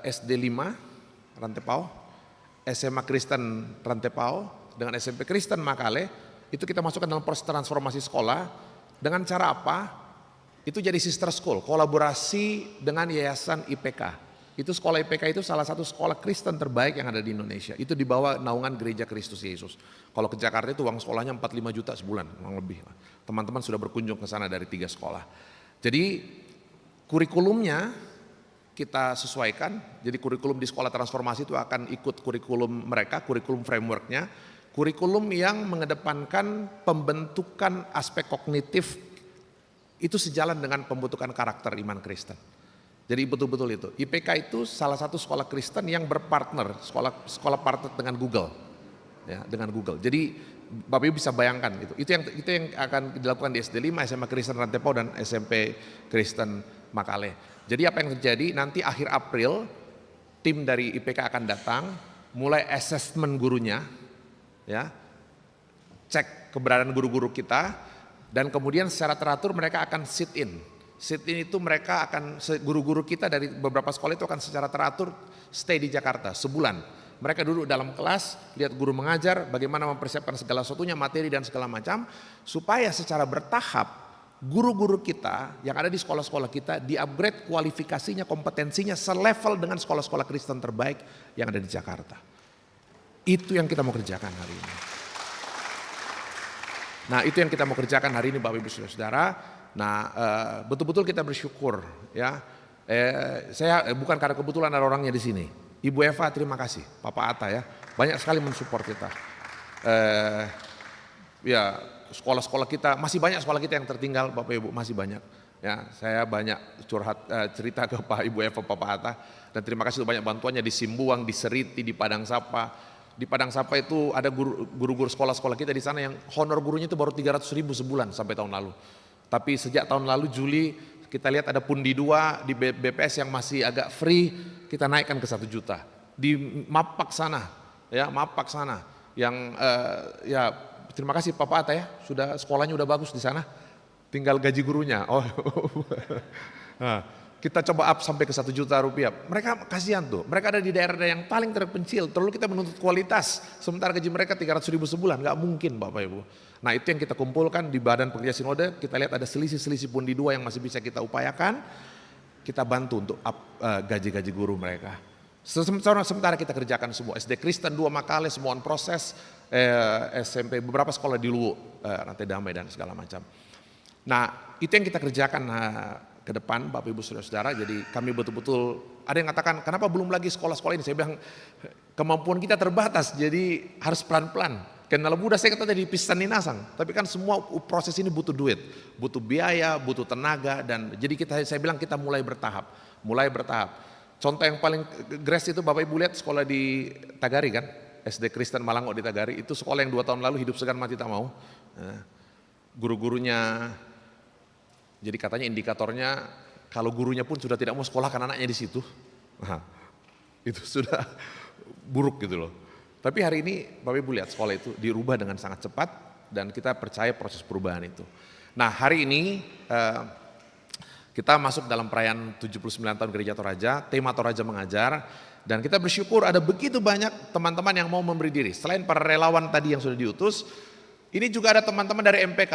SD 5 Rantepau, SMA Kristen Rantepau dengan SMP Kristen Makale, itu kita masukkan dalam proses transformasi sekolah. Dengan cara apa? Itu jadi sister school, kolaborasi dengan Yayasan IPK. Itu sekolah IPK itu salah satu sekolah Kristen terbaik yang ada di Indonesia. Itu di bawah naungan Gereja Kristus Yesus. Kalau ke Jakarta itu uang sekolahnya 45 juta sebulan, kurang lebih. Teman-teman sudah berkunjung ke sana dari 3 sekolah. Jadi kurikulumnya kita sesuaikan. Jadi kurikulum di sekolah transformasi itu akan ikut kurikulum mereka, kurikulum frameworknya. Kurikulum yang mengedepankan pembentukan aspek kognitif itu sejalan dengan pembentukan karakter iman Kristen. Jadi betul-betul itu. IPK itu salah satu sekolah Kristen yang berpartner, sekolah partner dengan Google. Ya, dengan Google. Jadi Bapak Ibu bisa bayangkan itu. Itu yang akan dilakukan di SD 5, SMA Kristen Rantepao dan SMP Kristen Makale. Jadi apa yang terjadi nanti akhir April tim dari IPK akan datang, mulai assessment gurunya, ya, cek keberadaan guru-guru kita, dan kemudian secara teratur mereka akan sit in. Sit in itu mereka akan, guru-guru kita dari beberapa sekolah itu akan secara teratur stay di Jakarta sebulan. Mereka duduk dalam kelas, lihat guru mengajar, bagaimana mempersiapkan segala sesuatunya, materi dan segala macam, supaya secara bertahap guru-guru kita yang ada di sekolah-sekolah kita di-upgrade kualifikasinya, kompetensinya selevel dengan sekolah-sekolah Kristen terbaik yang ada di Jakarta. Itu yang kita mau kerjakan hari ini. Nah, itu yang kita mau kerjakan hari ini Bapak Ibu Saudara. Nah, betul-betul kita bersyukur ya. Saya bukan karena kebetulan ada orangnya di sini. Ibu Eva terima kasih, Papa Atta ya. Banyak sekali mensupport kita. Ya, sekolah-sekolah kita, masih banyak sekolah kita yang tertinggal Bapak Ibu, masih banyak. Ya, saya banyak curhat cerita ke Pak Ibu Eva, Papa Atta, dan terima kasih banyak bantuannya di Simbuang, di Seriti, di Padang Sapa. Di Padang Sapa itu ada guru-guru sekolah-sekolah kita di sana yang honor gurunya itu baru 300.000 sebulan sampai tahun lalu. Tapi sejak tahun lalu Juli kita lihat ada Pundi 2 di BPS yang masih agak free, kita naikkan ke 1 juta. Di Mapak sana, ya Mapak sana, yang ya terima kasih Papa Atta ya, sudah sekolahnya udah bagus di sana, tinggal gaji gurunya. Oh, nah, kita coba up sampai ke 1 juta rupiah. Mereka kasihan tuh, mereka ada di daerah yang paling terpencil, terlalu kita menuntut kualitas, sementara gaji mereka 300.000 sebulan, nggak mungkin Bapak Ibu. Nah itu yang kita kumpulkan di Badan Pekerja Sinode, kita lihat ada selisih-selisih Pundi 2 yang masih bisa kita upayakan, kita bantu untuk up gaji-gaji guru mereka. Sementara kita kerjakan semua, SD Kristen 2 Makale, semua on proses, SMP, beberapa sekolah di Luwu, Rantai Damai dan segala macam. Nah itu yang kita kerjakan ke depan Bapak Ibu Saudara-saudara, jadi kami betul-betul, ada yang katakan kenapa belum lagi sekolah-sekolah ini, saya bilang kemampuan kita terbatas jadi harus pelan-pelan. Kenal muda saya kata tadi pistan ninasang, tapi kan semua proses ini butuh duit, butuh biaya, butuh tenaga, dan jadi saya bilang kita mulai bertahap. Contoh yang paling gres itu Bapak Ibu lihat sekolah di Tagari kan, SD Kristen Malango di Tagari, itu sekolah yang 2 tahun lalu hidup segan mati tak mau. Guru-gurunya, jadi katanya indikatornya kalau gurunya pun sudah tidak mau sekolahkan anaknya di situ, nah, itu sudah buruk gitu loh. Tapi hari ini Bapak Ibu lihat sekolah itu dirubah dengan sangat cepat dan kita percaya proses perubahan itu. Nah hari ini kita masuk dalam perayaan 79 tahun Gereja Toraja, tema Toraja Mengajar, dan kita bersyukur ada begitu banyak teman-teman yang mau memberi diri. Selain para relawan tadi yang sudah diutus, ini juga ada teman-teman dari MPK,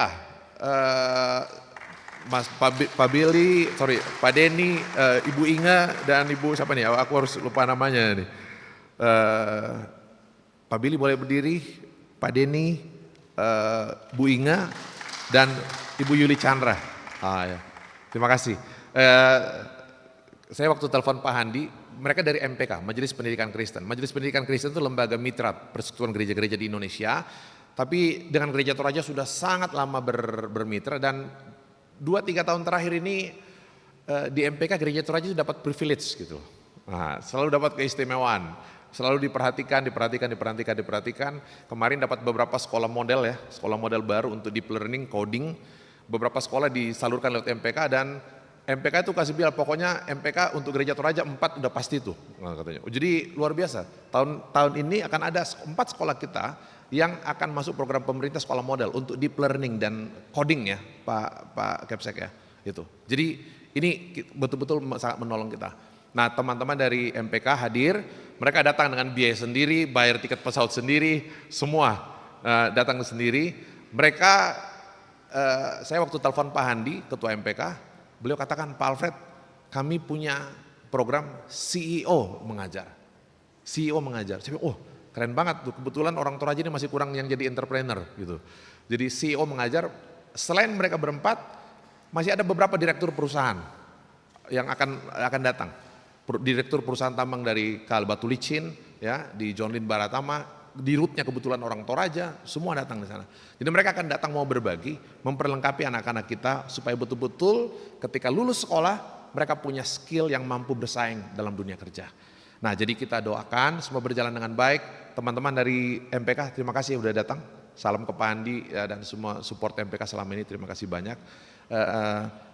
Pak Billy, Pak Denny, Ibu Inga, dan Ibu siapa nih? Aku harus lupa namanya nih. Pak Billy boleh berdiri, Pak Denny, Bu Inga, dan Ibu Yuli Chandra. Ya. Terima kasih. Saya waktu telepon Pak Handi, mereka dari MPK, Majelis Pendidikan Kristen. Majelis Pendidikan Kristen itu lembaga mitra persekutuan gereja-gereja di Indonesia, tapi dengan Gereja Toraja sudah sangat lama bermitra, dan 2-3 tahun terakhir ini di MPK Gereja Toraja itu dapat privilege gitu. Nah, selalu dapat keistimewaan. Selalu diperhatikan. Kemarin dapat beberapa sekolah model ya, sekolah model baru untuk deep learning, coding. Beberapa sekolah disalurkan lewat MPK, dan MPK itu kasih bilang pokoknya MPK untuk Gereja Toraja 4 udah pasti tuh, katanya. Jadi luar biasa. Tahun ini akan ada 4 sekolah kita yang akan masuk program pemerintah sekolah model untuk deep learning dan coding ya, Pak Kepsek ya, itu. Jadi ini betul-betul sangat menolong kita. Nah teman-teman dari MPK hadir, mereka datang dengan biaya sendiri, bayar tiket pesawat sendiri, semua datang sendiri. Mereka, saya waktu telepon Pak Handi, Ketua MPK, beliau katakan, Pak Alfred, kami punya program CEO mengajar. CEO mengajar. Saya bilang, oh keren banget tuh, kebetulan orang Toraja ini masih kurang yang jadi entrepreneur gitu. Jadi CEO mengajar, selain mereka berempat, masih ada beberapa direktur perusahaan yang akan datang. Direktur perusahaan tambang dari Kalbatu Licin, ya, di John Lynn Baratama, di rootnya kebetulan orang Toraja, semua datang di sana. Jadi mereka akan datang mau berbagi, memperlengkapi anak-anak kita supaya betul-betul ketika lulus sekolah mereka punya skill yang mampu bersaing dalam dunia kerja. Nah, jadi kita doakan semua berjalan dengan baik. Teman-teman dari MPK, terima kasih sudah datang. Salam ke Pak Andi ya, dan semua support MPK selama ini, terima kasih banyak.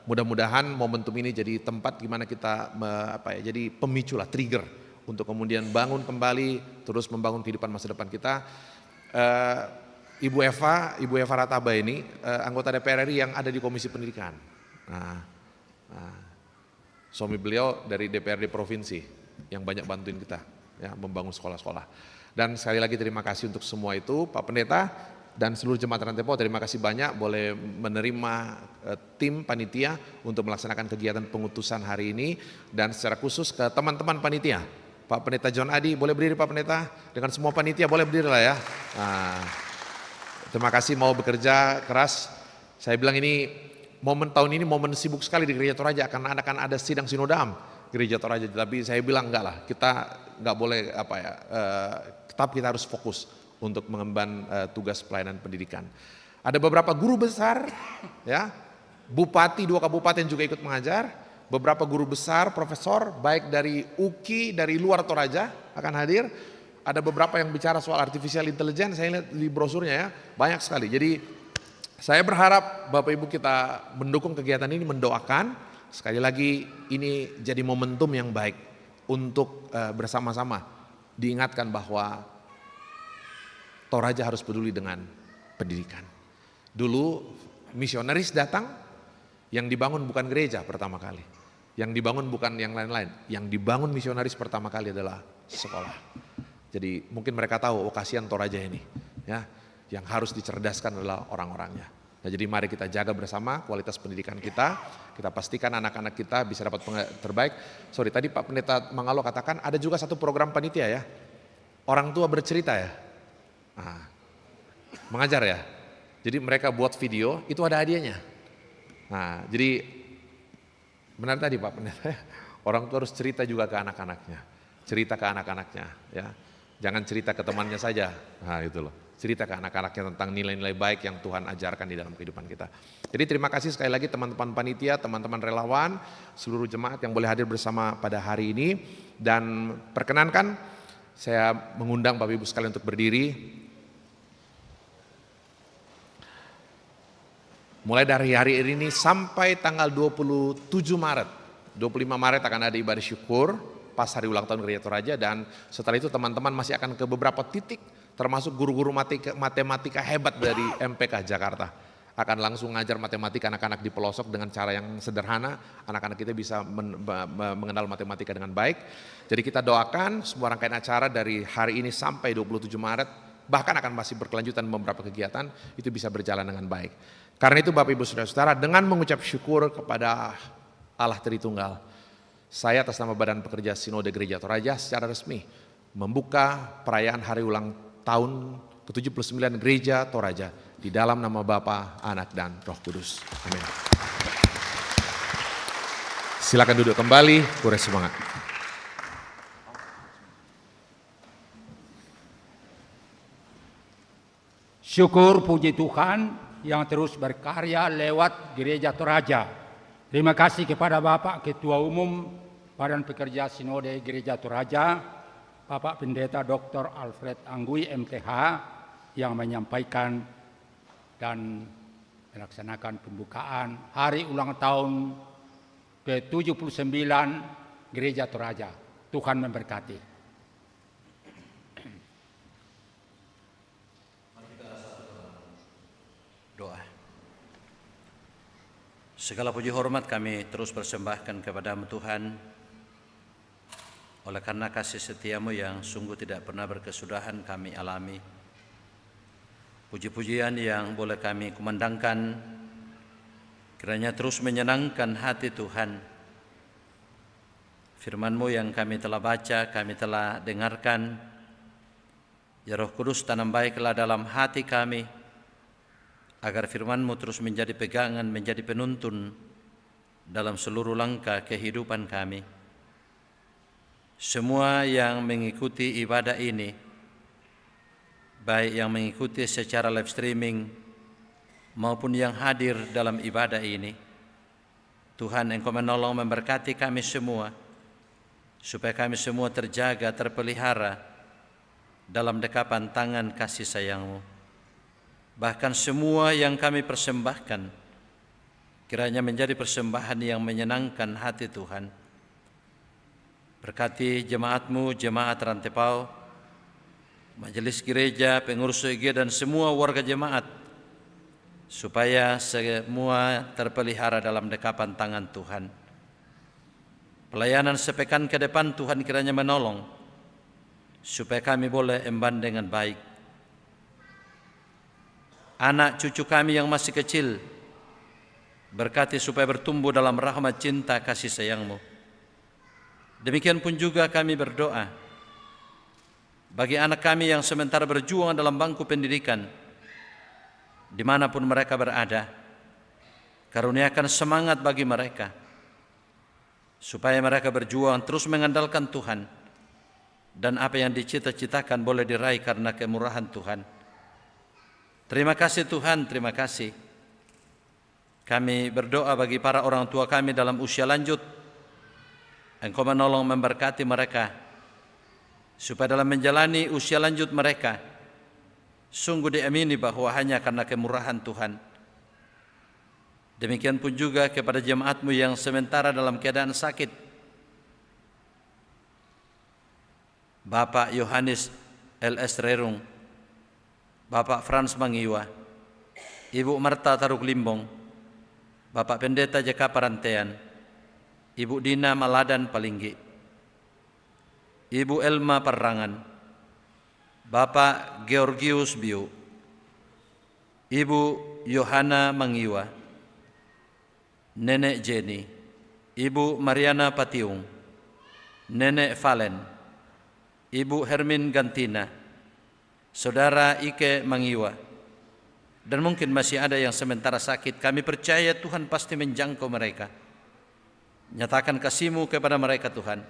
Mudah-mudahan momentum ini jadi tempat gimana kita jadi pemicu lah, trigger untuk kemudian bangun kembali, terus membangun kehidupan masa depan kita. Ibu Eva Rataba ini anggota DPR RI yang ada di Komisi Pendidikan. Suami beliau dari DPRD Provinsi yang banyak bantuin kita ya, membangun sekolah-sekolah. Dan sekali lagi terima kasih untuk semua itu, Pak Pendeta dan seluruh jemaat Rantepo, terima kasih banyak boleh menerima tim panitia untuk melaksanakan kegiatan pengutusan hari ini, dan secara khusus ke teman-teman panitia. Pak Pendeta John Adi, boleh berdiri Pak Pendeta, dengan semua panitia boleh berdiri lah ya. Terima kasih mau bekerja keras. Saya bilang ini momen tahun ini momen sibuk sekali di Gereja Toraja karena akan ada sidang sinodam Gereja Toraja, tapi saya bilang enggak lah, kita enggak boleh tetap kita harus fokus untuk mengemban tugas pelayanan pendidikan. Ada beberapa guru besar, ya, bupati 2 kabupaten juga ikut mengajar, beberapa guru besar, profesor, baik dari UKI, dari luar Toraja akan hadir. Ada beberapa yang bicara soal artificial intelligence, saya lihat di brosurnya ya, banyak sekali. Jadi saya berharap Bapak Ibu kita mendukung kegiatan ini, mendoakan. Sekali lagi ini jadi momentum yang baik untuk bersama-sama diingatkan bahwa Toraja harus peduli dengan pendidikan. Dulu misionaris datang, yang dibangun bukan gereja pertama kali, yang dibangun bukan yang lain-lain, yang dibangun misionaris pertama kali adalah sekolah. Jadi mungkin mereka tahu, kasihan Toraja ini, ya, yang harus dicerdaskan adalah orang-orangnya. Nah, jadi mari kita jaga bersama kualitas pendidikan kita pastikan anak-anak kita bisa dapat terbaik. Sorry, tadi Pak Pendeta Mangalo katakan ada juga satu program panitia ya, orang tua bercerita ya, mengajar ya. Jadi mereka buat video, itu ada hadiahnya. Nah, jadi benar tadi Pak Pendeta, orang tua harus cerita juga ke anak-anaknya, ya. Jangan cerita ke temannya saja, nah itu loh. Cerita ke anak-anaknya tentang nilai-nilai baik yang Tuhan ajarkan di dalam kehidupan kita. Jadi terima kasih sekali lagi teman-teman panitia, teman-teman relawan, seluruh jemaat yang boleh hadir bersama pada hari ini. Dan perkenankan saya mengundang Bapak Ibu sekalian untuk berdiri. Mulai dari hari ini sampai tanggal 27 Maret, 25 Maret akan ada ibadah syukur pas hari ulang tahun Gereja Toraja, dan setelah itu teman-teman masih akan ke beberapa titik, termasuk guru-guru matematika hebat dari MPK Jakarta. Akan langsung ngajar matematika anak-anak di pelosok dengan cara yang sederhana, anak-anak kita bisa mengenal matematika dengan baik. Jadi kita doakan semua rangkaian acara dari hari ini sampai 27 Maret, bahkan akan masih berkelanjutan beberapa kegiatan, itu bisa berjalan dengan baik. Karena itu Bapak Ibu Saudara-saudara, dengan mengucap syukur kepada Allah Tritunggal, saya atas nama Badan Pekerja Sinode Gereja Toraja secara resmi membuka perayaan hari ulang tahun ke-79 Gereja Toraja di dalam nama Bapa, Anak, dan Roh Kudus. Amin. Silakan duduk kembali, kures semangat. Syukur puji Tuhan yang terus berkarya lewat Gereja Toraja. Terima kasih kepada Bapak Ketua Umum Badan Pekerja Sinode Gereja Toraja, Bapak Pendeta Dr. Alfred Anggui MTH, yang menyampaikan dan melaksanakan pembukaan hari ulang tahun ke-79 Gereja Toraja. Tuhan memberkati. Doa. Segala puji hormat kami terus persembahkan kepada-Mu Tuhan, oleh karena kasih setiamu yang sungguh tidak pernah berkesudahan kami alami. Puji-pujian yang boleh kami kumandangkan kiranya terus menyenangkan hati Tuhan. Firman-Mu yang kami telah baca, kami telah dengarkan. Ya Roh Kudus, tanam baiklah dalam hati kami, agar firman-Mu terus menjadi pegangan, menjadi penuntun dalam seluruh langkah kehidupan kami. Semua yang mengikuti ibadah ini, baik yang mengikuti secara live streaming maupun yang hadir dalam ibadah ini, Tuhan, Engkau menolong memberkati kami semua, supaya kami semua terjaga, terpelihara dalam dekapan tangan kasih sayang-Mu. Bahkan semua yang kami persembahkan, kiranya menjadi persembahan yang menyenangkan hati Tuhan. Berkati jemaat-Mu, jemaat Rantepau, majelis gereja, pengurus OIG, dan semua warga jemaat, supaya semua terpelihara dalam dekapan tangan Tuhan. Pelayanan sepekan ke depan Tuhan kiranya menolong, supaya kami boleh emban dengan baik. Anak cucu kami yang masih kecil, berkati supaya bertumbuh dalam rahmat cinta kasih sayang-Mu. Demikian pun juga kami berdoa bagi anak kami yang sementara berjuang dalam bangku pendidikan, dimanapun mereka berada. Karuniakan semangat bagi mereka, supaya mereka berjuang terus mengandalkan Tuhan, dan apa yang dicita-citakan boleh diraih karena kemurahan Tuhan. Terima kasih Tuhan, terima kasih. Kami berdoa bagi para orang tua kami dalam usia lanjut, Engkau menolong memberkati mereka, supaya dalam menjalani usia lanjut mereka sungguh diamini bahwa hanya karena kemurahan Tuhan. Demikian pun juga kepada jemaat-Mu yang sementara dalam keadaan sakit, Bapak Yohanes LS Rerung, Bapak Frans Mangiwa, Ibu Marta Taruk Limbong, Bapak Pendeta Jaka Parantean, Ibu Dina Maladan Palinggi, Ibu Elma Parangan, Bapak Georgius Biu, Ibu Yohana Mangiwa, Nenek Jenny, Ibu Mariana Patiung, Nenek Valen, Ibu Hermin Gantina, Saudara Ike Mangiwa, dan mungkin masih ada yang sementara sakit. Kami percaya Tuhan pasti menjangkau mereka. Nyatakan kasih-Mu kepada mereka Tuhan,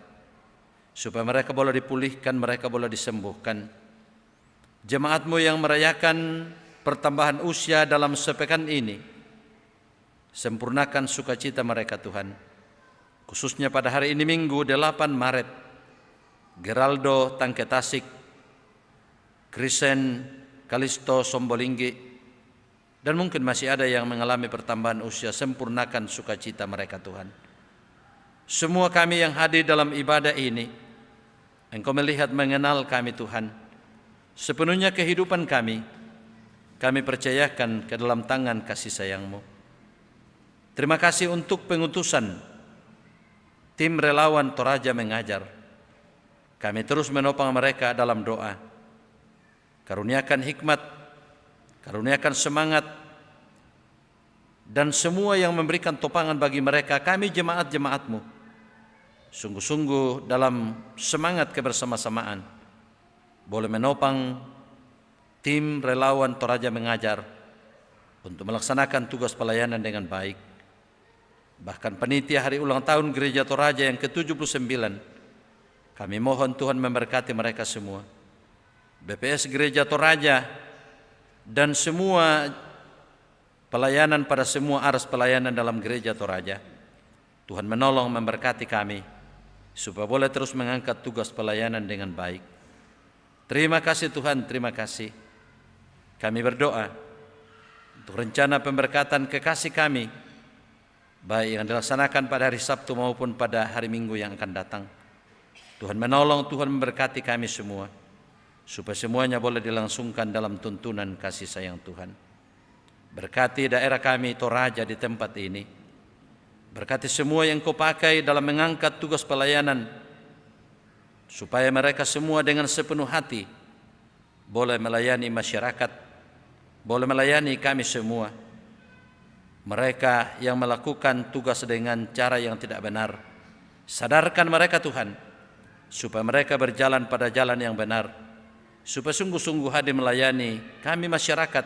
supaya mereka boleh dipulihkan, mereka boleh disembuhkan. Jemaat-Mu yang merayakan pertambahan usia dalam sepekan ini, sempurnakan sukacita mereka Tuhan. Khususnya pada hari ini Minggu 8 Maret, Geraldo Tangke Tasik, Krisen Kalisto Sombolinggi, dan mungkin masih ada yang mengalami pertambahan usia, sempurnakan sukacita mereka Tuhan. Semua kami yang hadir dalam ibadah ini, Engkau melihat mengenal kami Tuhan. Sepenuhnya kehidupan kami percayakan ke dalam tangan kasih sayang-Mu. Terima kasih untuk pengutusan tim relawan Toraja Mengajar. Kami terus menopang mereka dalam doa. Karuniakan hikmat, karuniakan semangat, dan semua yang memberikan topangan bagi mereka, kami jemaat-jemaat-Mu, sungguh-sungguh dalam semangat kebersama-samaan, boleh menopang tim relawan Toraja Mengajar untuk melaksanakan tugas pelayanan dengan baik. Bahkan panitia hari ulang tahun Gereja Toraja yang ke-79, kami mohon Tuhan memberkati mereka semua. BPS Gereja Toraja dan semua pelayanan pada semua aras pelayanan dalam Gereja Toraja, Tuhan menolong memberkati kami, supaya boleh terus mengangkat tugas pelayanan dengan baik. Terima kasih Tuhan, terima kasih. Kami berdoa untuk rencana pemberkatan kekasih kami, baik yang dilaksanakan pada hari Sabtu maupun pada hari Minggu yang akan datang. Tuhan menolong, Tuhan memberkati kami semua, supaya semuanya boleh dilangsungkan dalam tuntunan kasih sayang Tuhan. Berkati daerah kami Toraja di tempat ini. Berkati semua yang Kau pakai dalam mengangkat tugas pelayanan, supaya mereka semua dengan sepenuh hati boleh melayani masyarakat, boleh melayani kami semua. Mereka yang melakukan tugas dengan cara yang tidak benar, Sadarkan mereka Tuhan, supaya mereka berjalan pada jalan yang benar, supaya sungguh-sungguh hadir melayani kami masyarakat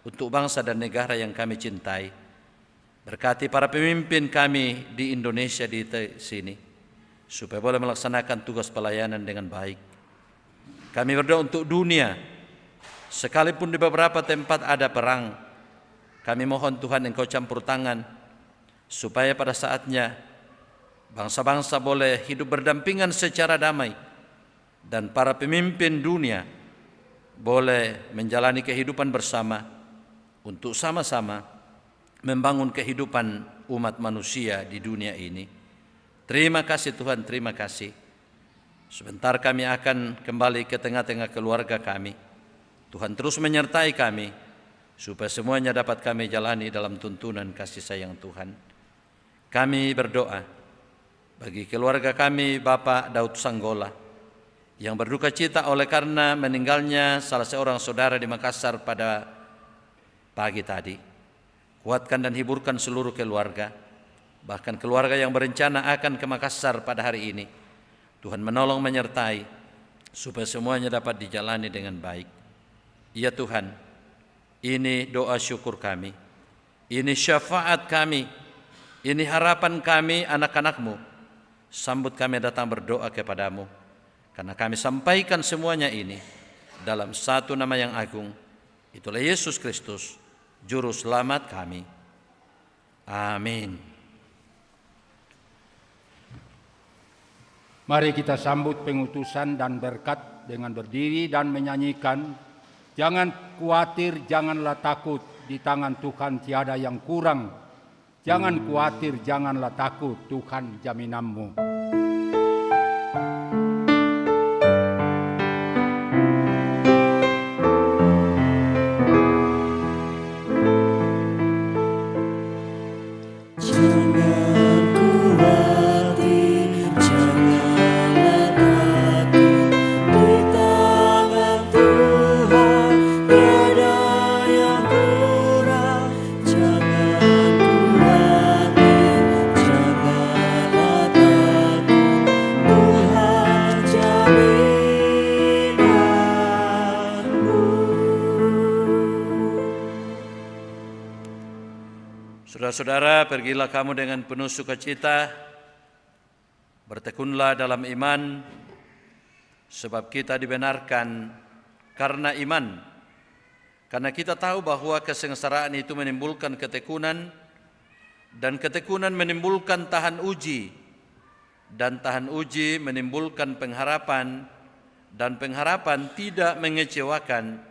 untuk bangsa dan negara yang kami cintai. Berkati para pemimpin kami di Indonesia di sini, supaya boleh melaksanakan tugas pelayanan dengan baik. Kami berdoa untuk dunia, sekalipun di beberapa tempat ada perang, kami mohon Tuhan Engkau campur tangan, supaya pada saatnya bangsa-bangsa boleh hidup berdampingan secara damai, dan para pemimpin dunia boleh menjalani kehidupan bersama untuk sama-sama membangun kehidupan umat manusia di dunia ini. Terima kasih Tuhan, terima kasih. Sebentar kami akan kembali ke tengah-tengah keluarga kami. Tuhan terus menyertai kami, supaya semuanya dapat kami jalani dalam tuntunan kasih sayang Tuhan. Kami berdoa bagi keluarga kami Bapak Daud Sanggola yang berduka cita oleh karena meninggalnya salah seorang saudara di Makassar pada pagi tadi. Kuatkan dan hiburkan seluruh keluarga, bahkan keluarga yang berencana akan ke Makassar pada hari ini. Tuhan menolong menyertai supaya semuanya dapat dijalani dengan baik. Ya Tuhan, ini doa syukur kami, ini syafaat kami, ini harapan kami anak-anak-Mu. Sambut kami datang berdoa kepadamu, karena kami sampaikan semuanya ini dalam satu nama yang agung, itulah Yesus Kristus, Juru Selamat kami. Amin. Mari kita sambut pengutusan dan berkat dengan berdiri dan menyanyikan, jangan khawatir, janganlah takut, di tangan Tuhan tiada yang kurang. Jangan khawatir, janganlah takut, Tuhan jaminanmu. Saudara-saudara, pergilah kamu dengan penuh sukacita, bertekunlah dalam iman, sebab kita dibenarkan karena iman. Karena kita tahu bahwa kesengsaraan itu menimbulkan ketekunan, dan ketekunan menimbulkan tahan uji, dan tahan uji menimbulkan pengharapan, dan pengharapan tidak mengecewakan.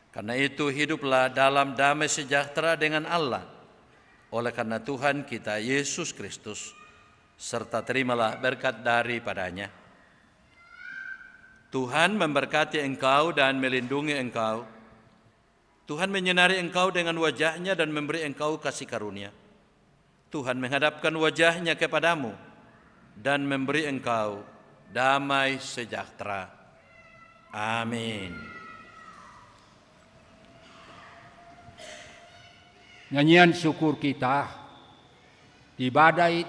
Karena itu hiduplah dalam damai sejahtera dengan Allah, oleh karena Tuhan kita Yesus Kristus, serta terimalah berkat daripadanya. Tuhan memberkati engkau dan melindungi engkau. Tuhan menyinari engkau dengan wajah-Nya dan memberi engkau kasih karunia. Tuhan menghadapkan wajah-Nya kepadamu dan memberi engkau damai sejahtera. Amin. Nyanyian syukur kita, di badai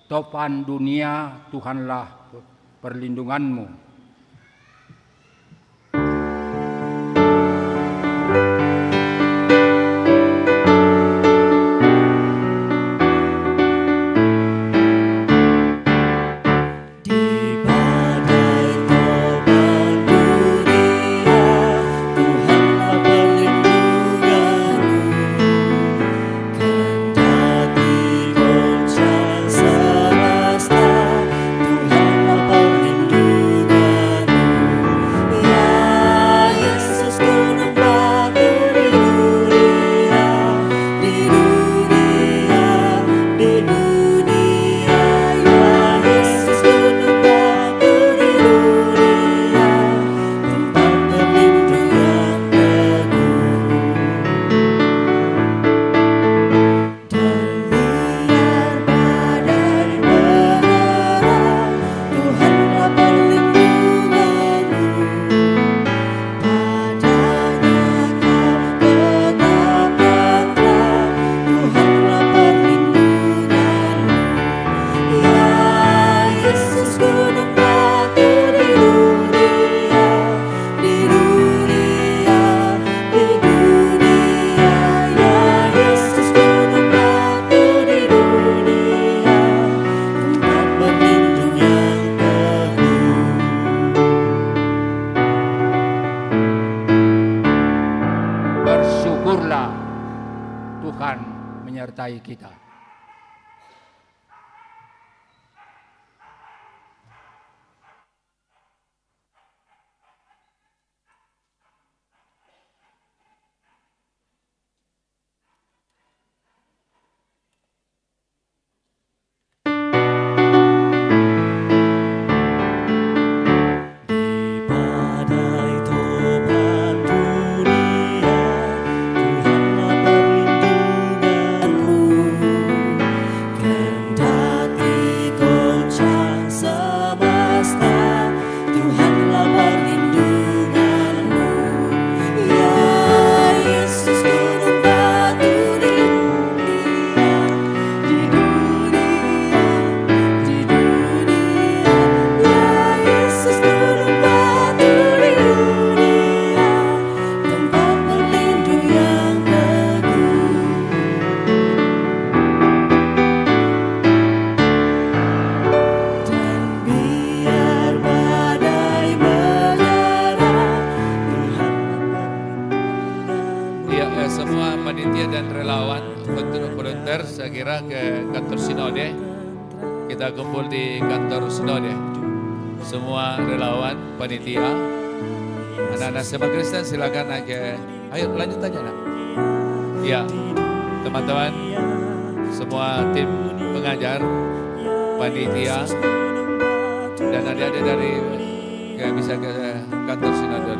topan dunia Tuhanlah perlindunganmu. Tuhanlah perlindunganmu. menyertai kita. Badai topan dunia, Tuhanlah perlindunganmu. Kendati goncang semesta, Tuhanlah perlindunganmu. Ya Yesus gunung batu di dunia, di dunia, di dunia. Ya Yesus gunung batu di dunia, tempat berlindung yang teguh. Dan biar badai menyerang, Tuhanlah perlindunganmu. Ya, semua panitia dan relawan volunteer saya kira ke kantor Sinode. Kita kumpul di kantor Sinode. Semua relawan, panitia, anak-anak semak Kristen silakan aja. Ayo lanjut aja nak. Ya, teman-teman, semua tim pengajar, panitia, dan adik-adik dari bisa ke kantor Sinode.